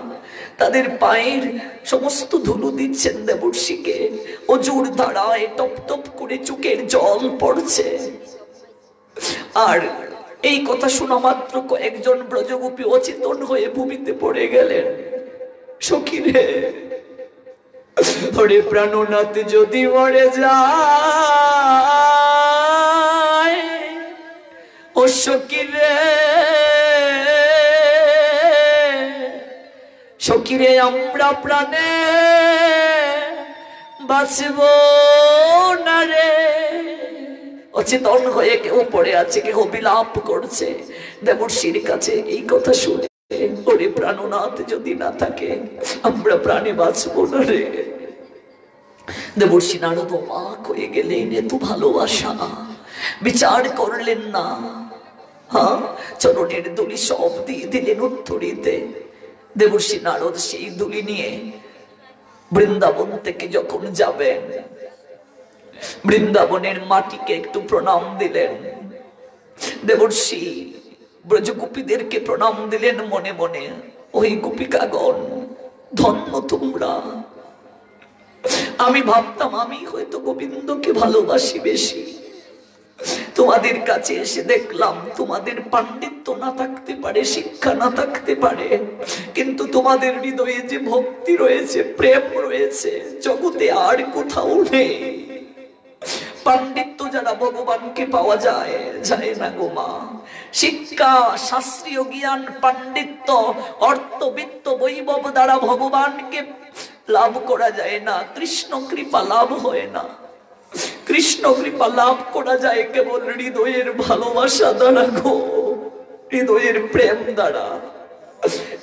তাদের পায়ের সমস্ত ধুলো দিচ্ছেন দেবর্ষিকে। অজুর ধারায় টপ টপ করে চোখের জল পড়ছে। আর এই কথা শোনা মাত্র কয়েকজন ব্রজগোপী অচেতন হয়ে ভূমিতে পড়ে গেলেন। সখী রে, ওরে প্রাণনাথ যদি মরে যায়, ও সখী রে, সখী রে, আমরা প্রাণে বাঁচব না রে। অচেতন হয়ে কেউ পড়ে আছে, কেউ বিলাপ করছে দেবর্ষির কাছে। এই কথা শুনে, ওরে প্রাণনাথ যদি না থাকে আমরা প্রাণে বাঁচবো না রে। দেবর্ষি নারদ অবাক হয়ে গেলেন, এত ভালোবাসা, বিচার করলেন না। হ্যাঁ, চরণের ধুলি সব দিয়ে দিলেন উত্তরীতে। দেবর্ষি নারদ সেই ধুলি নিয়ে বৃন্দাবন থেকে যখন যাবেন, বৃন্দাবনের মাটিকে একটু প্রণাম দিলেন। দেবর্ষি ব্রজগোপীদেরকে প্রণাম দিলেন মনে মনে। ওই গোপিকাগণ, ধন্য তোমরা। আমি ভাবতাম আমি হয়তো গোবিন্দকে ভালোবাসি বেশি, তোমাদের কাছে এসে দেখলাম তোমাদের পাণ্ডিত্য না থাকতে পারে, শিক্ষা না থাকতে পারে, কিন্তু তোমাদের হৃদয়ে যে ভক্তি রয়েছে, প্রেম রয়েছে, জগতে আর কোথাও নেই। পাণ্ডিত্য যারা ভগবানকে পাওয়া যায় না গো মা। শিক্ষা, শাস্ত্রীয় জ্ঞান, পাণ্ডিত্য, অর্থবিত্ত, বৈভব দ্বারা ভগবানকে লাভ করা যায় না। কৃষ্ণ কৃপা লাভ হয় না। কৃষ্ণ কৃপা লাভ করা যায় কেবল হৃদয়ের ভালোবাসা দ্বারা গো, হৃদয়ের প্রেম দ্বারা।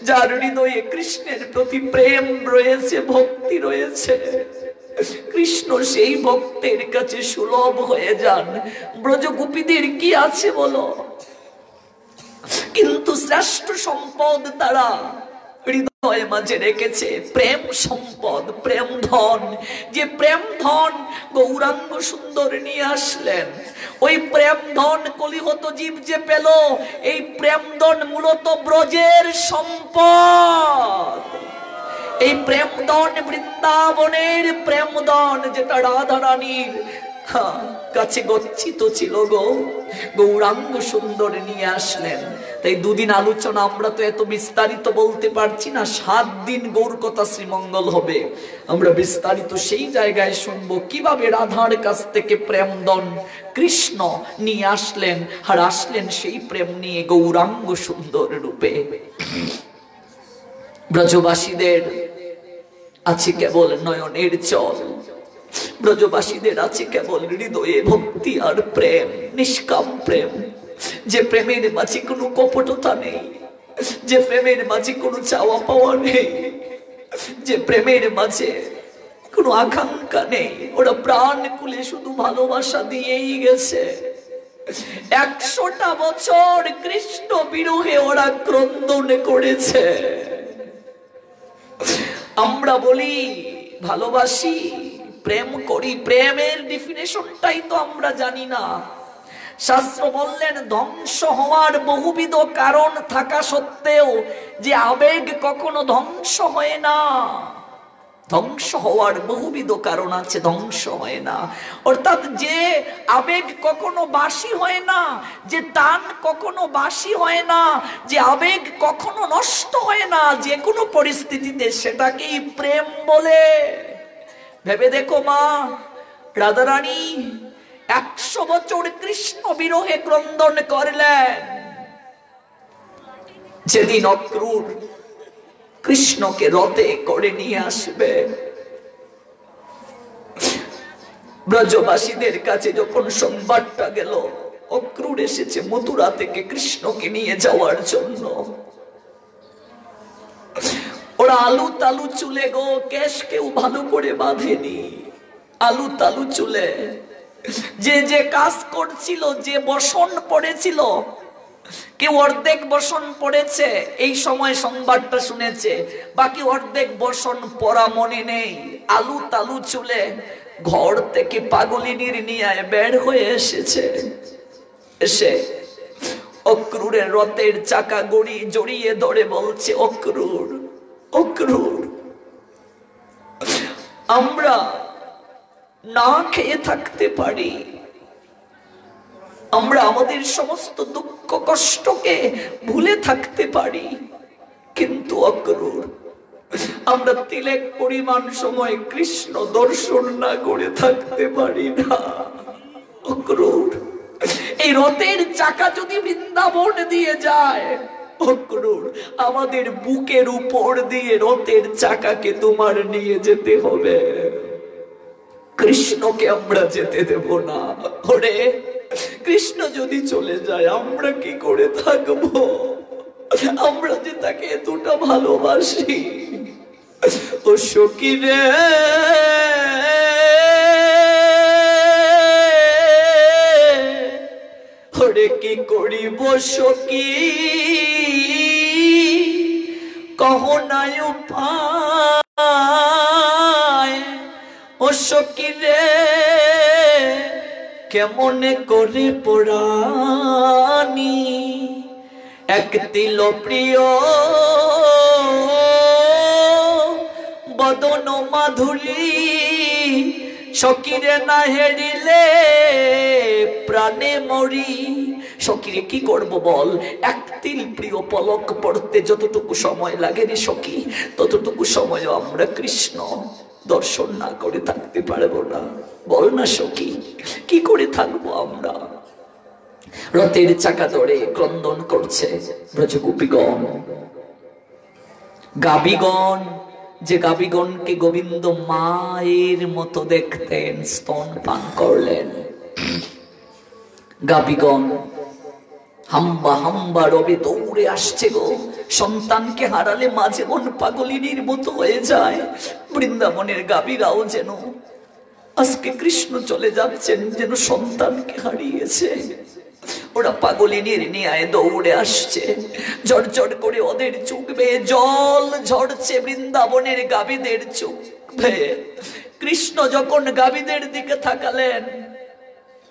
যার হৃদয়ে কৃষ্ণের প্রতি প্রেম রয়েছে, ভক্তি রয়েছে, কৃষ্ণ সেই ভক্তের কাছে সুলভ হয়ে যান। ব্রজগোপীদের কি আছে বলো? কিন্তু শ্রেষ্ঠ সম্পদ তারা হৃদয়ের মাঝে রেখেছে, প্রেম সম্পদ, প্রেম ধন। যে প্রেম ধন গৌরাঙ্গ সুন্দর নিয়ে আসলেন, ওই প্রেম ধন কলিহত জীব যে পেল, এই প্রেম ধন মূলত ব্রজের সম্পদ। এই প্রেম ধন বৃন্দাবনের প্রেম ধন, যেটা রাধা রানীর কাছে গচ্ছিত ছিল গো, গৌরাঙ্গ সুন্দর নিয়ে আসলেন। তাই দুদিন আলোচনা, আমরা তো এত বিস্তারিত বলতে পারছি না। 7 দিন গৌর কথা শ্রীমঙ্গল হবে, আমরা বিস্তারিত সেই জায়গায় শুনবো কিভাবে রাধার কাছ থেকে প্রেমদন কৃষ্ণ নিয়ে আসলেন, আর আসলেন সেই প্রেম নিয়ে গৌরাঙ্গ সুন্দর রূপে। ব্রজবাসীদের আছে কেবল নয়নের জল, ব্রজবাসীদের আছে কেবল হৃদয়ে ভক্তি আর প্রেম, নিষ্কাম প্রেম। যে প্রেমের মাঝে কোনো কপটতা নেই, যে প্রেমের মাঝে কোনো চাওয়া পাওয়া নেই, যে প্রেমের মাঝে কোনো আকাঙ্ক্ষা নেই। ওরা প্রাণ খুলে শুধু ভালোবাসা দিয়েই গেছে। 100টা বছর কৃষ্ণ বিরহে ওরা ক্রন্দন করেছে। আমরা বলি ভালোবাসি, প্রেম করি, প্রেমের ডেফিনেশনটাই তো আমরা জানি না। শাস্ত্র বললেন ধ্বংস হওয়ার বহুবিধ কারণ থাকা সত্ত্বেও যে আবেগ কখনো ধ্বংস হয় না। ধ্বংস হওয়ার বহুবিধ কারণ আছে, ধ্বংস হয় না। অর্থাৎ যে আবেগ কখনো বাসি হয় না, যে টান কখনো বাসি হয় না, যে আবেগ কখনো নষ্ট হয় না, যে কোনো পরিস্থিতিতে সেটাকেই প্রেম বলে। ভেবে দেখো মা, রাধারানী 100 বছর কৃষ্ণ বিরহে ক্রন্দন করলেন। যেদিন অক্রূর কৃষ্ণকে রথে করে নিয়ে আসবে, ব্রজবাসীদের কাছে যখন সংবাদটা গেল অক্রূর এসেছে মথুরা থেকে কৃষ্ণকে নিয়ে যাওয়ার জন্য, ওরা আলু তালু চুলে গো, কেশ কেউ ভালো করে বাঁধেনি, আলু তালু চুলে যে যে কাজ করছিল, যে বসন পড়েছিল, কেউ অর্ধেক বসন পড়েছে এই সময় সংবাদটা শুনেছে, বাকি অর্ধেক বসন পড়া মনে নেই, আলু তালু চুলে ঘর থেকে পাগলিনীর নিয়ে বের হয়ে এসেছে। এসে অক্রূরের রথের চাকা গড়ি জড়িয়ে ধরে বলছে, অক্রূর অক্রূর, আমরা না খেয়ে থাকতে পারি, আমরা আমাদের সমস্ত দুঃখ কষ্টকে ভুলে থাকতে পারি, কিন্তু অক্রূর আমরা তিলেক পরিমাণ সময় কৃষ্ণ দর্শন না করে থাকতে পারি না। অক্রূর এই রথের চাকা যদি বৃন্দাবন দিয়ে যায়, অক্রূর আমাদের বুকের উপর দিয়ে রথের চাকাকে তোমার নিয়ে যেতে হবে, কৃষ্ণকে আমরা যেতে দেব না। ওরে কৃষ্ণ যদি চলে যায় আমরা কি করে থাকবো, আমরা যে তাকে এতটা ভালোবাসি। ও সখী রে ওরে কি করিব সখী কহ নাই উপায়, ও সখী রে কেমনে করে পরানি এক তিল প্রিয় বদন মাধুরী, সখীরে না হেরিলে প্রাণে মরি। সখীরে কি করব বল, এক তিল প্রিয় পলক পড়তে যতটুকু সময় লাগে রে সখী, ততটুকু সময় আমরা কৃষ্ণ দর্শন না করে থাকতে পারবো না। বল না সখী কি করে থাকবো আমরা। রথের চাকা ধরে ক্রন্দন করছে ব্রজগোপীগণ, গাবিগণ, যে গাবিগণকে গোবিন্দ মায়ের মতো দেখতেন, স্তন পান করলেন। গাবিগণ হাম্বা হাম্বা রবে দৌড়ে আসছে গো, সন্তানকে হারালে মা যেমন পাগলিনীর মতো হয়ে যায়, বৃন্দাবনের গাবিরাও যেন আজকে কৃষ্ণ চলে যাচ্ছেন যেন সন্তানকে হারিয়েছে, ওরা পাগলিনীর নিয়ে দৌড়ে আসছে। ঝরঝর করে ওদের চোখ বেয়ে জল ঝরছে, বৃন্দাবনের গাবিদের চোখ বেয়ে। কৃষ্ণ যখন গাবিদের দিকে তাকালেন,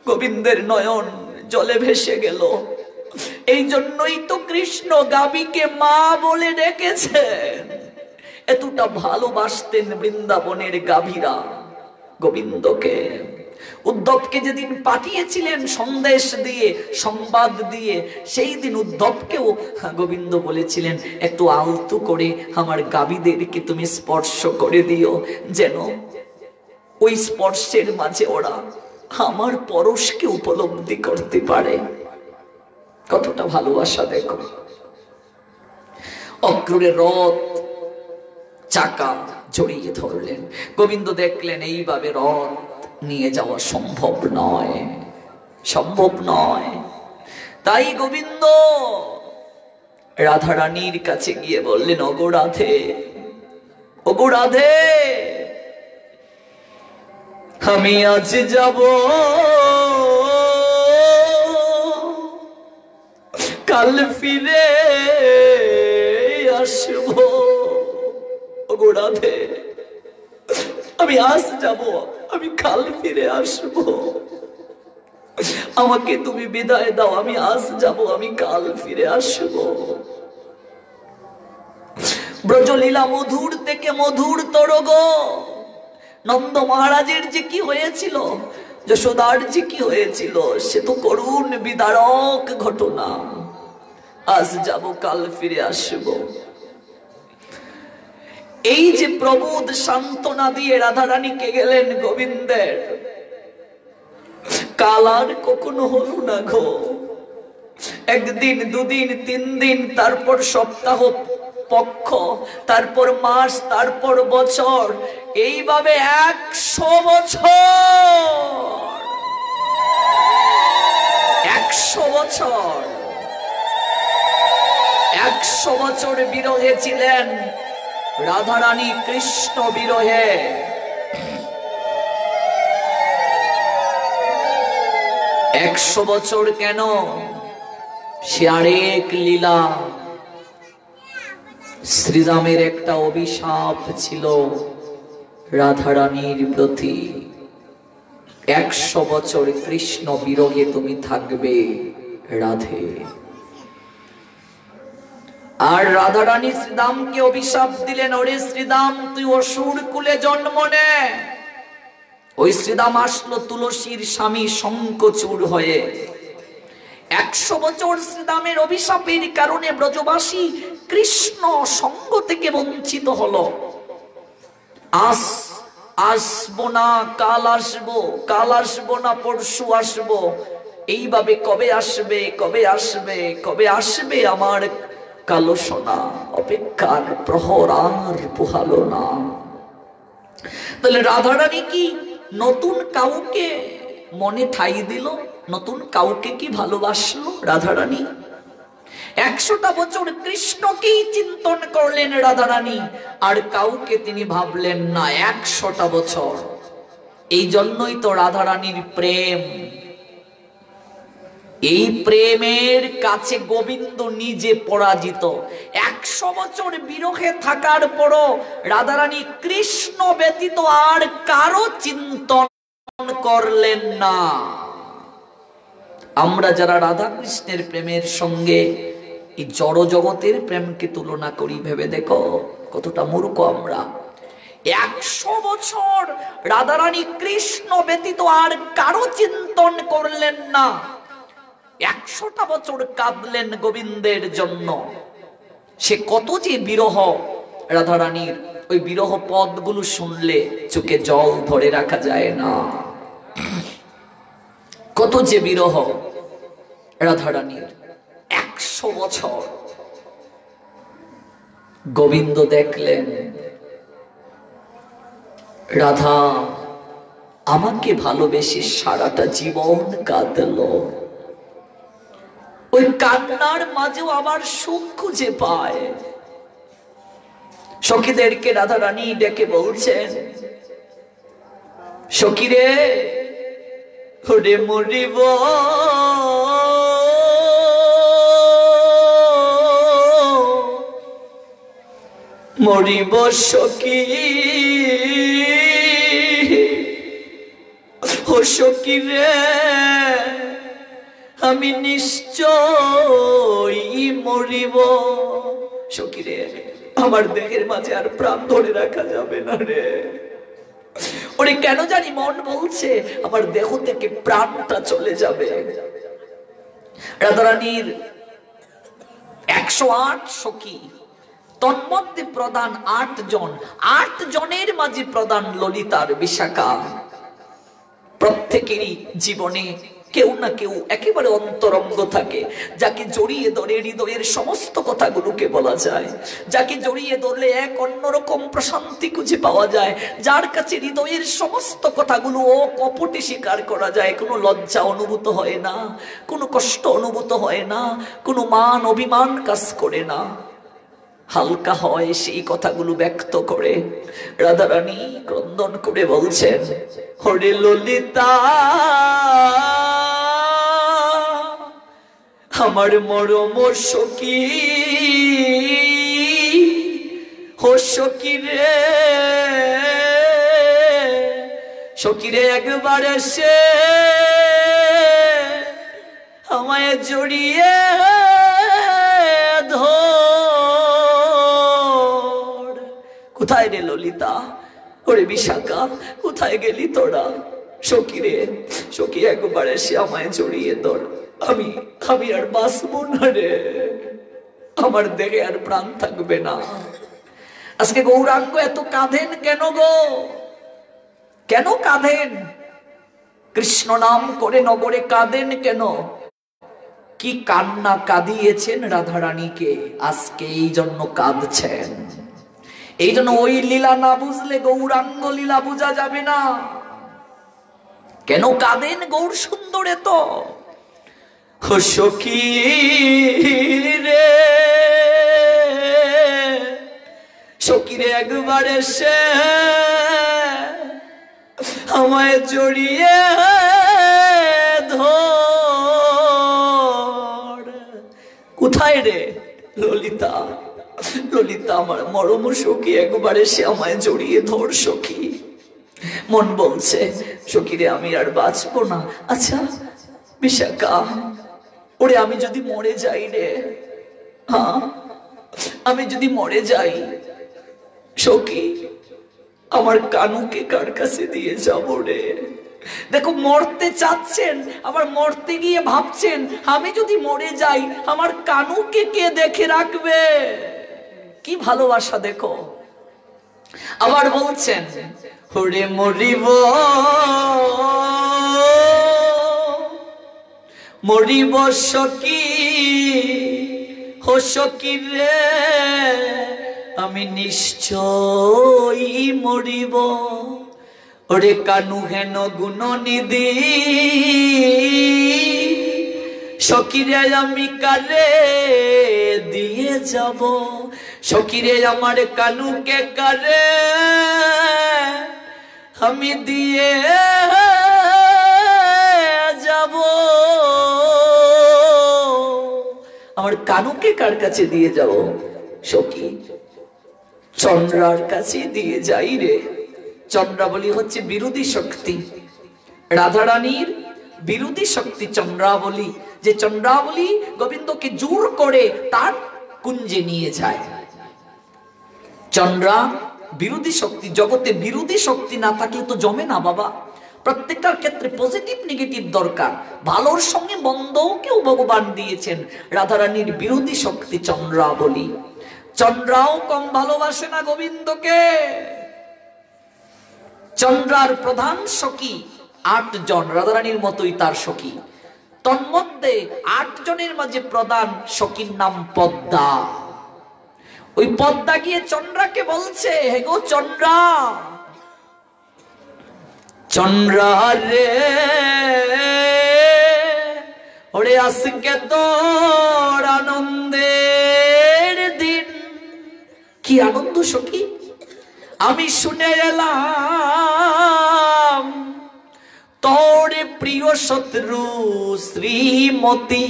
গোবিন্দের নয়ন জলে ভেসে গেল। এই জন্যই তো কৃষ্ণ গাবিকে মা বলে ডেকেছেন, এতটা ভালোবাসতেন বৃন্দাবনের গাভীরা গোবিন্দকে। উদ্ধবকে যেদিন পাঠিয়েছিলেন সন্দেশ দিয়ে, সংবাদ দিয়ে, সেই দিন উদ্ধবকেও গোবিন্দ বলেছিলেন একটু আলতু করে আমার গাভীদেরকে তুমি স্পর্শ করে দিও, যেন ওই স্পর্শের মাঝে ওরা আমার পরশকে উপলব্ধি করতে পারে। কতটা ভালোবাসা দেখো। অক্রূরের রথ চাকা জড়িয়ে ধরলেন, গোবিন্দ দেখলেন এইভাবে রথ নিয়ে যাওয়া সম্ভব নয়, সম্ভব নয়। তাই গোবিন্দ রাধা রানীর কাছে গিয়ে বললেন, ওগো রাধে, ওগো রাধে, আমি আজ যাব কাল ফিরে আসবো। ওগো রাধে, আমি আজ যাব, আমি কাল ফিরে আসবো, আমাকে তুমি বিদায় দাও, আমি আজ যাব, আমি কাল ফিরে আসবো। ব্রজলীলা মধুর থেকে মধুর তরগ। নন্দ মহারাজের যে কি হয়েছিল, যশোদার যে কি হয়েছিল, সে তো করুণ বিদারক ঘটনা। আজ যাব কাল ফিরে আসবো, এই যে প্রবোধ সান্ত্বনা দিয়ে রাধারানীকে গেলেন গোবিন্দের, কাল আর কখনো হলো না গো। একদিন, দুদিন, 3 দিন, তারপর সপ্তাহ, পক্ষ, তারপর মাস, তারপর বছর, এইভাবে 100 বছর। 100 বছর, 100 বছর বিরহে ছিলেন রাধারানী, কৃষ্ণ বিরহে। 100 বছর কেন? সে আরেক লীলা। শ্রীরামের একটা অভিশাপ ছিল রাধারানীর প্রতি। 100 বছর কৃষ্ণ বিরহে তুমি থাকবে রাধে। আর রাধারানী শ্রীরামকে অভিশাপ দিলেন, ওরে শ্রীরাম, তুই অসুর কুলে জন্ম নে। ওই শ্রীরাম আসলো তুলসীর স্বামী শঙ্খচূড় হয়ে। 100 বছর শ্রীরামের অভিশাপের কারণে ব্রজবাসী কৃষ্ণ সঙ্গ থেকে বঞ্চিত হলো। আসবো না, কাল আসবো, কাল আসবো না, পরশু আসবো, এইভাবে কবে আসবে, কবে আসবে, কবে আসবে আমার কালো সোনা। অপেক্ষার প্রহর আর পোহালো না। তাহলে রাধারানী কি নতুন কাউকে মনে ঠাই দিল? নতুন কাউকে কি ভালোবাসলো রাধারানী? 100টা বছর কৃষ্ণকেই চিন্তন করলেন রাধারানী, আর কাউকে তিনি ভাবলেন না 100টা বছর। এই জন্যই তো রাধারানীর প্রেম। এই প্রেমের কাছে গোবিন্দ নিজে পরাজিত। 100 বছর বিরহে থাকার পরও রাধারানী কৃষ্ণ ব্যতীত আর কারো চিন্তন করলেন না। আমরা যারা রাধা কৃষ্ণের প্রেমের সঙ্গে এই জড় জগতের প্রেমকে তুলনা করি, ভেবে দেখো কতটা মূর্খ আমরা। 100 বছর রাধারানী কৃষ্ণ ব্যতীত আর কারো চিন্তন করলেন না। 100টা বছর কাঁদলেন গোবিন্দের জন্য। সে কত যে বিরহ রাধারানীর, ওই বিরহ পদগুলো শুনলে চোখে জল ধরে রাখা যায় না। কত যে বিরহ রাধারানীর। 100 বছর গোবিন্দ দেখলেন রাধা আমাকে ভালোবেসে সারাটা জীবন কাঁদলো। ওই কান্নার মাঝেও আবার সুখ খুঁজে পায়। সখীদেরকে রাধারানী ডেকে বলছেন, সখীরে, ওরে মরিব মরিব সখী, ও সখী রে, আমি নিশ্চয়ই মরিব। সখী রে, আমার দেহের মাঝে আর প্রাণ ধরে রাখা যাবে না রে। ওরে কেন জানি মন বলছে আমার দেহ থেকে প্রাণটা চলে যাবে। রাধারানীর 108 সখী, তন্মধ্যে প্রধান 8 জন। 8 জনের মাঝে প্রধান ললিতার বিশাখা। প্রত্যেকেরই জীবনে কেউ না কেউ একেবারে অন্তরঙ্গ থাকে, যাকে জড়িয়ে ধরে হৃদয়ের সমস্ত কথাগুলোকে বলা যায়, যাকে জড়িয়ে ধরলে এক অন্যরকম প্রশান্তি খুঁজে পাওয়া যায়, যার কাছে হৃদয়ের সমস্ত কথাগুলো অকপটে স্বীকার করা যায়। কোনো লজ্জা অনুভূত হয় না, কোনো কষ্ট অনুভূত হয় না, কোনো মান অভিমান কাজ করে না, হালকা হয় সেই কথাগুলো ব্যক্ত করে। রাধারানী ক্রন্দন করে বলছেন, হরে ললিতা, আমার মরম সখী, ও সখী রে, সখী রে, একবার এসে আমায় জড়িয়ে ধর। কোথায় রে ললিতা, ওরে বিশাখা, কোথায় গেলি তোরা? সখী রে, সখী একবার এসে আমায় জড়িয়ে ধর। আমি আর বাঁচবো না রে, আমার দেহে আর প্রাণ থাকবে না। আজকে গৌরাঙ্গ এত কাঁদেন কেন গো? কেন কাঁদেন? কৃষ্ণ নাম করে নগরে কাঁদেন কেন? কি কান্না কাঁদিয়েছেন রাধারানীকে, আজকে এই জন্য কাঁদছেন। এই জন্য ওই লীলা না বুঝলে গৌরাঙ্গ লীলা বোঝা যাবে না। কেন কাঁদেন গৌর সুন্দরে? তো সখী রে, সখীরে একবার এসে আমায় জড়িয়ে ধর। কোথায় রে ললিতা? ললিতা আমার মরম সখী, একবার এসে আমায় জড়িয়ে ধর সখী। মন বলছে সখীরে আমি আর বাঁচবো না। আচ্ছা বিশাখা, ওরে আমি যদি মরে যাই রে, হ্যাঁ আমি যদি মরে যাই সখী, আমার কানুকে কার কাছে দিয়ে যাব রে? দেখো মরতে চাচ্ছেন, আবার মরতে গিয়ে ভাবছেন আমি যদি মরে যাই আমার কানুকে কে দেখে রাখবে? কি ভালোবাসা দেখো। আবার বলছেন ওরে মরিব মরিব সখী, হো সখী রে আমি নিশ্চয়ই মরিব। ওরে কানু হেন গুণনিধি, সখীরে আমি কারে দিয়ে যাব? সখীরে আমার কানুকে কারে আমি দিয়ে যাব? আমার কানুকে কার কাছে দিয়ে যাব সখী? চন্দ্রার কাছে দিয়ে যাই রে। চন্দ্রাবলী হচ্ছে বিরোধী শক্তি, রাধারানীর বিরোধী শক্তি চন্দ্রাবলী। যে চন্দ্রাবলী গোবিন্দকে জোর করে তার কুঞ্জে নিয়ে যায়। চন্দ্রা বিরোধী শক্তি। জগতে বিরোধী শক্তি না থাকলে তো জমে না বাবা। প্রত্যেকটার ক্ষেত্রে পজিটিভ নেগেটিভ দরকার। ভালোর সঙ্গে মন্দকেও ভগবান দিয়েছেন। রাধারানীর বিরোধী শক্তি চন্দ্রাবলী। চন্দ্রাও কম ভালোবাসে না গোবিন্দকে। চন্দ্রার প্রধান সখী ৮ জন, রাধারানীর মতোই তার সখী। তন্মধ্যে ৮ জনের মাঝে প্রধান সখীর নাম পদ্মা। ওই পদ্মা গিয়ে চন্দ্রাকে বলছে, হে গো চন্দ্রা, চন্দ্রা রে, ওরে আজকে তোর আনন্দের দিন। কি আনন্দ সখী, আমি শুনে এলাম তোর প্রিয় শত্রু শ্রীমতী,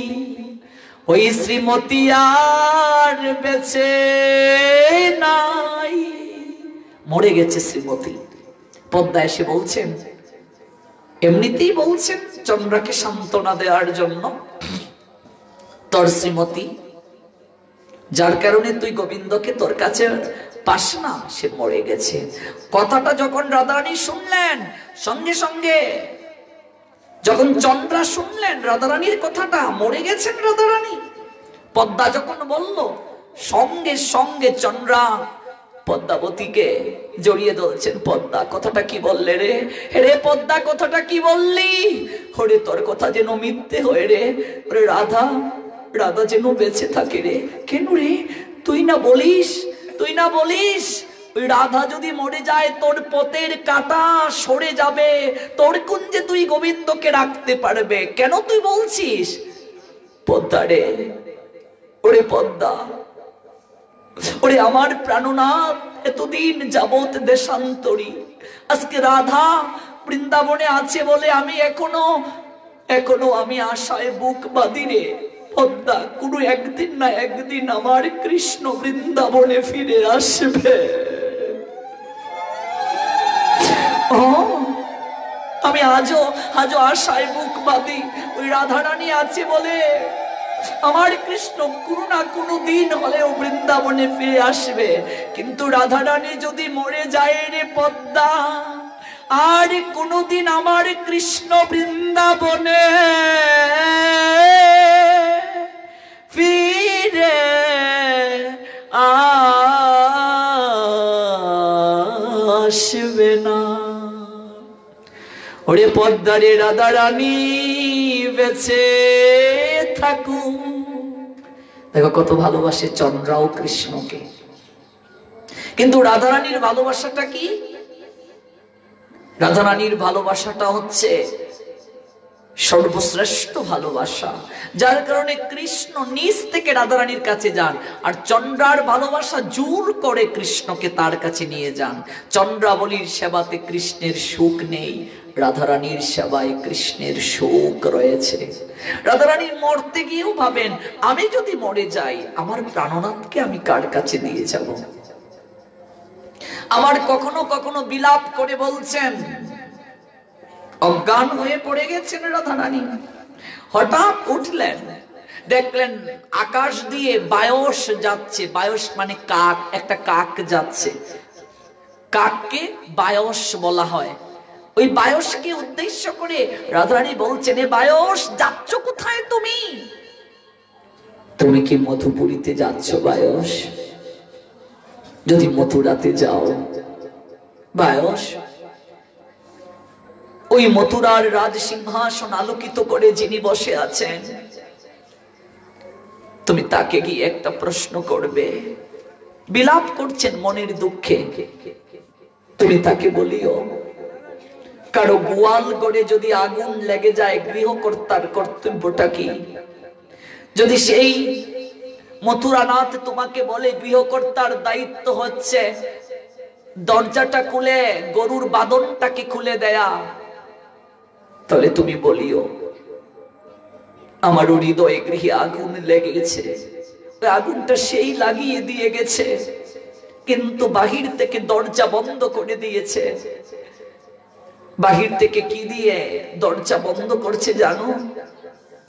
ওই শ্রীমতী আর বেঁচে নাই, মরে গেছে শ্রীমতী। পদ্মা এসে বলছেন, এমনিতেই বলছেন চন্দ্রাকে সান্ত্বনা দেওয়ার জন্য, তোর শ্রীমতী যার কারণে তুই গোবিন্দকে তোর কাছে পাস না, সে মরে গেছে। কথাটা যখন রাধারানী শুনলেন, সঙ্গে সঙ্গে যখন চন্দ্রা শুনলেন রাধারানীর কথাটা, মরে গেছেন রাধারানী, পদ্মা যখন বলল, সঙ্গে সঙ্গে চন্দ্রা পদ্মাবতীকে জড়িয়ে ধরছেন। পদ্মা কথাটা কি বললে রে? রে পদ্মা কথাটা কি বললি? হরে তোর কথা যেন মিথ্যে হয়ে রে। ওরে রাধা, রাধা যেন বেঁচে থাকে রে। কেন রে? তুই না বলিস, তুই না বলিস ওই রাধা যদি মরে যায় তোর পথের কাঁটা সরে যাবে, তোর কুঞ্জে তুই গোবিন্দকে রাখতে পারবে। কেন তুই বলছিস? পদ্মা রে, ওরে পদ্মা, ওরে আমার প্রাণনাথ, এতদিন যাবত দেশান্তরী, আজকে রাধা বৃন্দাবনে আছে বলে আমি এখনো আমি আশায় বুক বাঁধি রে। পদ্মা, কোনো একদিন না একদিন আমার কৃষ্ণ বৃন্দাবনে ফিরে আসবে। আমি আজও আশায় বুক বাঁধি, ওই রাধারানী আছে বলে আমার কৃষ্ণ কোনো না কোনো দিন হলেও বৃন্দাবনে ফিরে আসবে। কিন্তু রাধারানী যদি মরে যায় রে পদ্মা, আর কোনোদিন আমার কৃষ্ণ বৃন্দাবনে ফিরে আসবে না। ওরে পদ্মারে রাধা রানী বেঁচে থাকুন। দেখো কত ভালোবাসে চন্দ্রাও কৃষ্ণকে। কিন্তু রাধারানীর ভালোবাসাটা কি? রাধারানীর ভালোবাসাটা হচ্ছে সর্বশ্রেষ্ঠ ভালোবাসা, যার কারণে কৃষ্ণ নিজ থেকে রাধারানীর কাছে যান। আর চন্দ্রার ভালোবাসা জোর করে কৃষ্ণকে তার কাছে নিয়ে যান। চন্দ্রাবলীর সেবাতে কৃষ্ণের সুখ নেই, রাধারানীর সেবায় কৃষ্ণের সুখ রয়েছে। রাধারানীর মরতে গিয়েও ভাবেন, আমি যদি মরে যাই আমার প্রাণনাথকে আমি কার কাছে দিয়ে যাব। আমার কখনো কখনো বিলাপ করে বলছেন, অজ্ঞান হয়ে পড়ে গেছেন রাধারানী, হঠাৎ উঠলেন, দেখলেন আকাশ দিয়ে বায়স যাচ্ছে। বায়স মানে কাক, একটা কাক যাচ্ছে। কাককে বায়স বলা হয়। ওই বায়সকে উদ্দেশ্য করে রাধারানী বলছেন, এ বায়স যাচ্ছ কোথায় তুমি? তুমি কি মধুপুরীতে যাচ্ছ বায়স? যদি মথুরাতে যাও বায়স, ওই মথুরার রাজ সিংহাসন আলোকিত করে যিনি বসে আছেন, তুমি তাকে গিয়ে একটা প্রশ্ন করবে। বিলাপ করছেন মনের দুঃখে, তুমি তাকে বলিও, কারো গোয়াল গড়ে যদি আগুন লেগে যায় গৃহকর্তার কর্তব্যটা কি? যদি সেই মথুরানাথ তোমাকে বলে গৃহকর্তার দায়িত্ব হচ্ছে দরজাটা খুলে গরুর বাঁধনটাকে খুলে দেয়া, তাহলে তুমি বলিও, আমার হৃদয়ে গৃহে আগুন লেগেছে, ওই আগুনটা সেই লাগিয়ে দিয়ে গেছে, কিন্তু বাহির থেকে দরজা বন্ধ করে দিয়েছে। বাহির থেকে কি দিয়ে দরজা বন্ধ করছে জানো?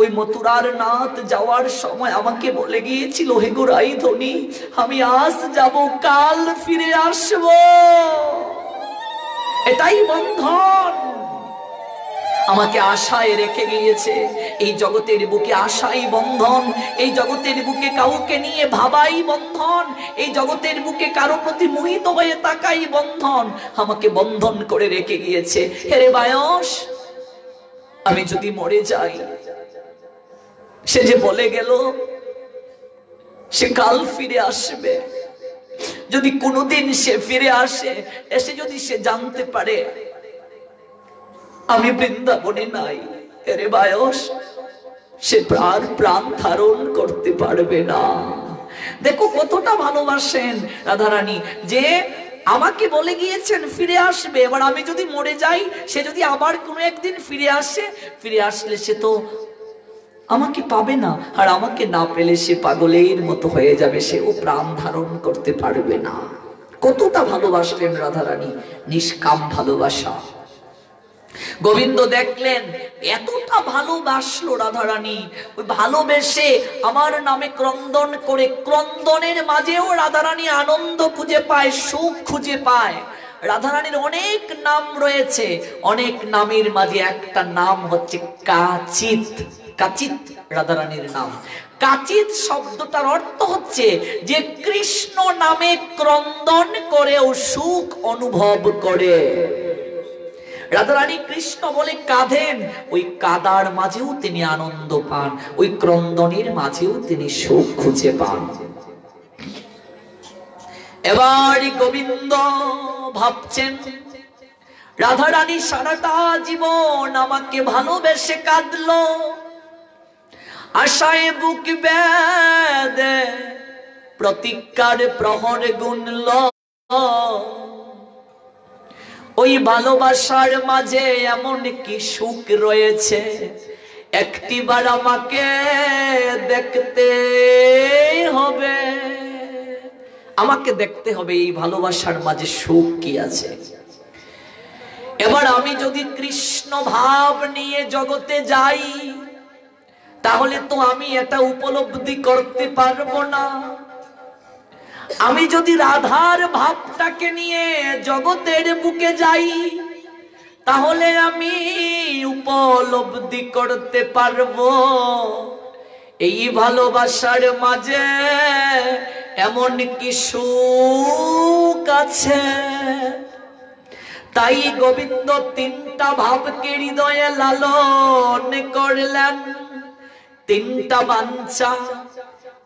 ওই মথুরার নাথ যাওয়ার সময় আমাকে বলে গিয়েছিল, হে গোরাই ধনী, আমি আজ যাব, কাল ফিরে আসব। এটাই বন্ধন। আমাকে আশায় রেখে গিয়েছে। এই জগতের বুকে আশাই বন্ধন, এই জগতের বুকে কাউকে নিয়ে ভাবাই বন্ধন, এই জগতের বুকে কারো প্রতি মোহিত হয়ে তাকাই বন্ধন। আমাকে বন্ধন করে রেখে গিয়েছে। হেরে বায়স, আমি যদি মরে যাই, সে যে বলে গেল সে কাল ফিরে আসবে, যদি কোনোদিন সে ফিরে আসে, এসে যদি সে জানতে পারে আমি বৃন্দাবনে নাই, এরে বায়স, সে প্রাণ ধারণ করতে পারবে না। দেখো কতটা ভালোবাসেন রাধারানী, যে আমাকে বলে গিয়েছেন ফিরে আসবে। এবার আমি যদি মরে যাই, সে যদি আবার কোনো একদিন ফিরে আসে, ফিরে আসলে সে তো আমাকে পাবে না, আর আমাকে না পেলে সে পাগলের মতো হয়ে যাবে, সেও প্রাণ ধারণ করতে পারবে না। কতটা ভালোবাসলেন রাধারানী, নিষ্কাম ভালোবাসা। গোবিন্দ দেখলেন এতটা ভালোবাসলো রাধারানী, ওই ভালোবেসে আমার নামে ক্রন্দন করে, ক্রন্দনের মাঝেও রাধারানী আনন্দ খুঁজে পায়, সুখ খুঁজে পায়। রাধারানীর অনেক নাম রয়েছে, অনেক নামের মাঝে একটা নাম হচ্ছে কাচিত। কাচিত রাধারানীর নাম। কাচিত শব্দটার অর্থ হচ্ছে যে কৃষ্ণ নামে ক্রন্দন করেও সুখ অনুভব করে। রাধারানী কৃষ্ণ বলে কাঁদেন, ওই কাদার মাঝেও তিনি আনন্দ পান, ওই ক্রন্দনের মাঝেও তিনি সুখ খুঁজে পান। এবার গোবিন্দ ভাবছেন, রাধারানী সারাটা জীবন আমাকে ভালোবেসে কাঁদলো, আশায় বুক বেঁধে প্রতিজ্ঞার প্রহর গুনল, ওই ভালোবাসার মাঝে এমন কি সুখ রয়েছে, একটিবার আমাকে দেখতে হবে, আমাকে দেখতে হবে এই ভালোবাসার মাঝে সুখ কি আছে। এবার আমি যদি কৃষ্ণ ভাব নিয়ে জগতে যাই, তাহলে তো আমি এটা উপলব্ধি করতে পারবো না। আমি যদি রাধার ভাবটাকে নিয়ে জগতের বুকে যাই, তাহলে আমি উপলব্ধি করতে পারবো এই ভালোবাসার মাঝে এমন কি সুখ আছে। তাই গোবিন্দ তিনটা ভাবকে হৃদয়ে লালন করলেন, তিনটা বাঞ্ছা,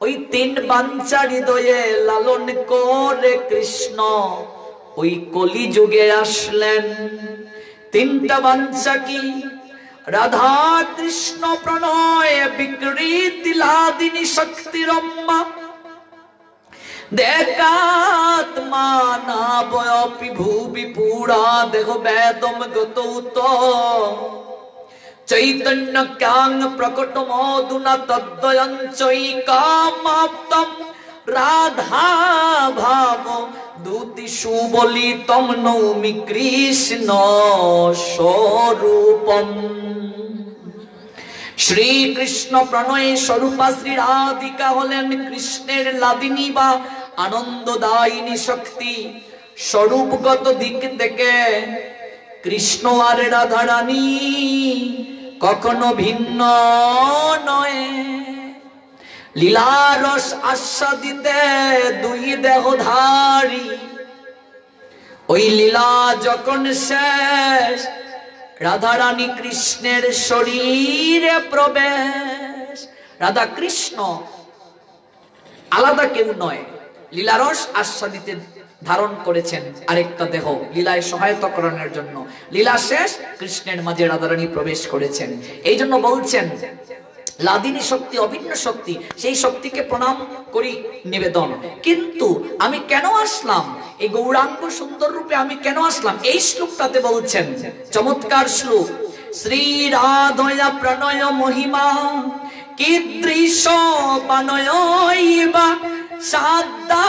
ওই তিন বাঞ্ছা হৃদয়ে লালন করে কৃষ্ণ ওই কলিযুগে আসলেন। তিনটা বাঞ্ছা কি? রাধা কৃষ্ণ প্রণয় বিকৃতি লাদিনী শক্তিরম্মা দেকাত্মা না বয়পি ভুবি পুরা দেহ বেদম গতৌত চৈতন্য ক্যাং প্রকট মধুনা তদ্বয়ং চৈকামাপ্তম রাধা ভাব দূতি সুবলিতম নৌমি কৃষ্ণ স্বরূপম। শ্রীকৃষ্ণ প্রণয়ে স্বরূপা শ্রী রাধিকা হলেন কৃষ্ণের লাদিনী বা আনন্দদায়িনী শক্তি। স্বরূপগত দিক থেকে কৃষ্ণ আর রাধা রানী কখনো ভিন্ন নয়। লীলারস আস্বাদিতে দুই দেহধারী, ওই লীলা যখন শেষ রাধা রানী কৃষ্ণের শরীরে প্রবেশ। রাধা কৃষ্ণ আলাদা কেউ নয়, লীলারস আস্বাদিতে ধারণ করেছেন আরেকটা দেহ লীলায় সহায়তা করানোর জন্য। লীলা শেষ, কৃষ্ণের মাঝে রাধা রানী প্রবেশ করেছেন। এই জন্য বলছেন লাদিনী শক্তি অভিন্ন শক্তি, সেই শক্তিকে প্রণাম করি নিবেদন। কিন্তু আমি কেন আসলাম, এই গৌরাঙ্গ সুন্দর রূপে আমি কেন আসলাম, এই শ্লোকটাতে বলছেন, চমৎকার শ্লোক। শ্রী রাধয়া প্রণয় মহিমা কীদৃশ বানয়বা সাদা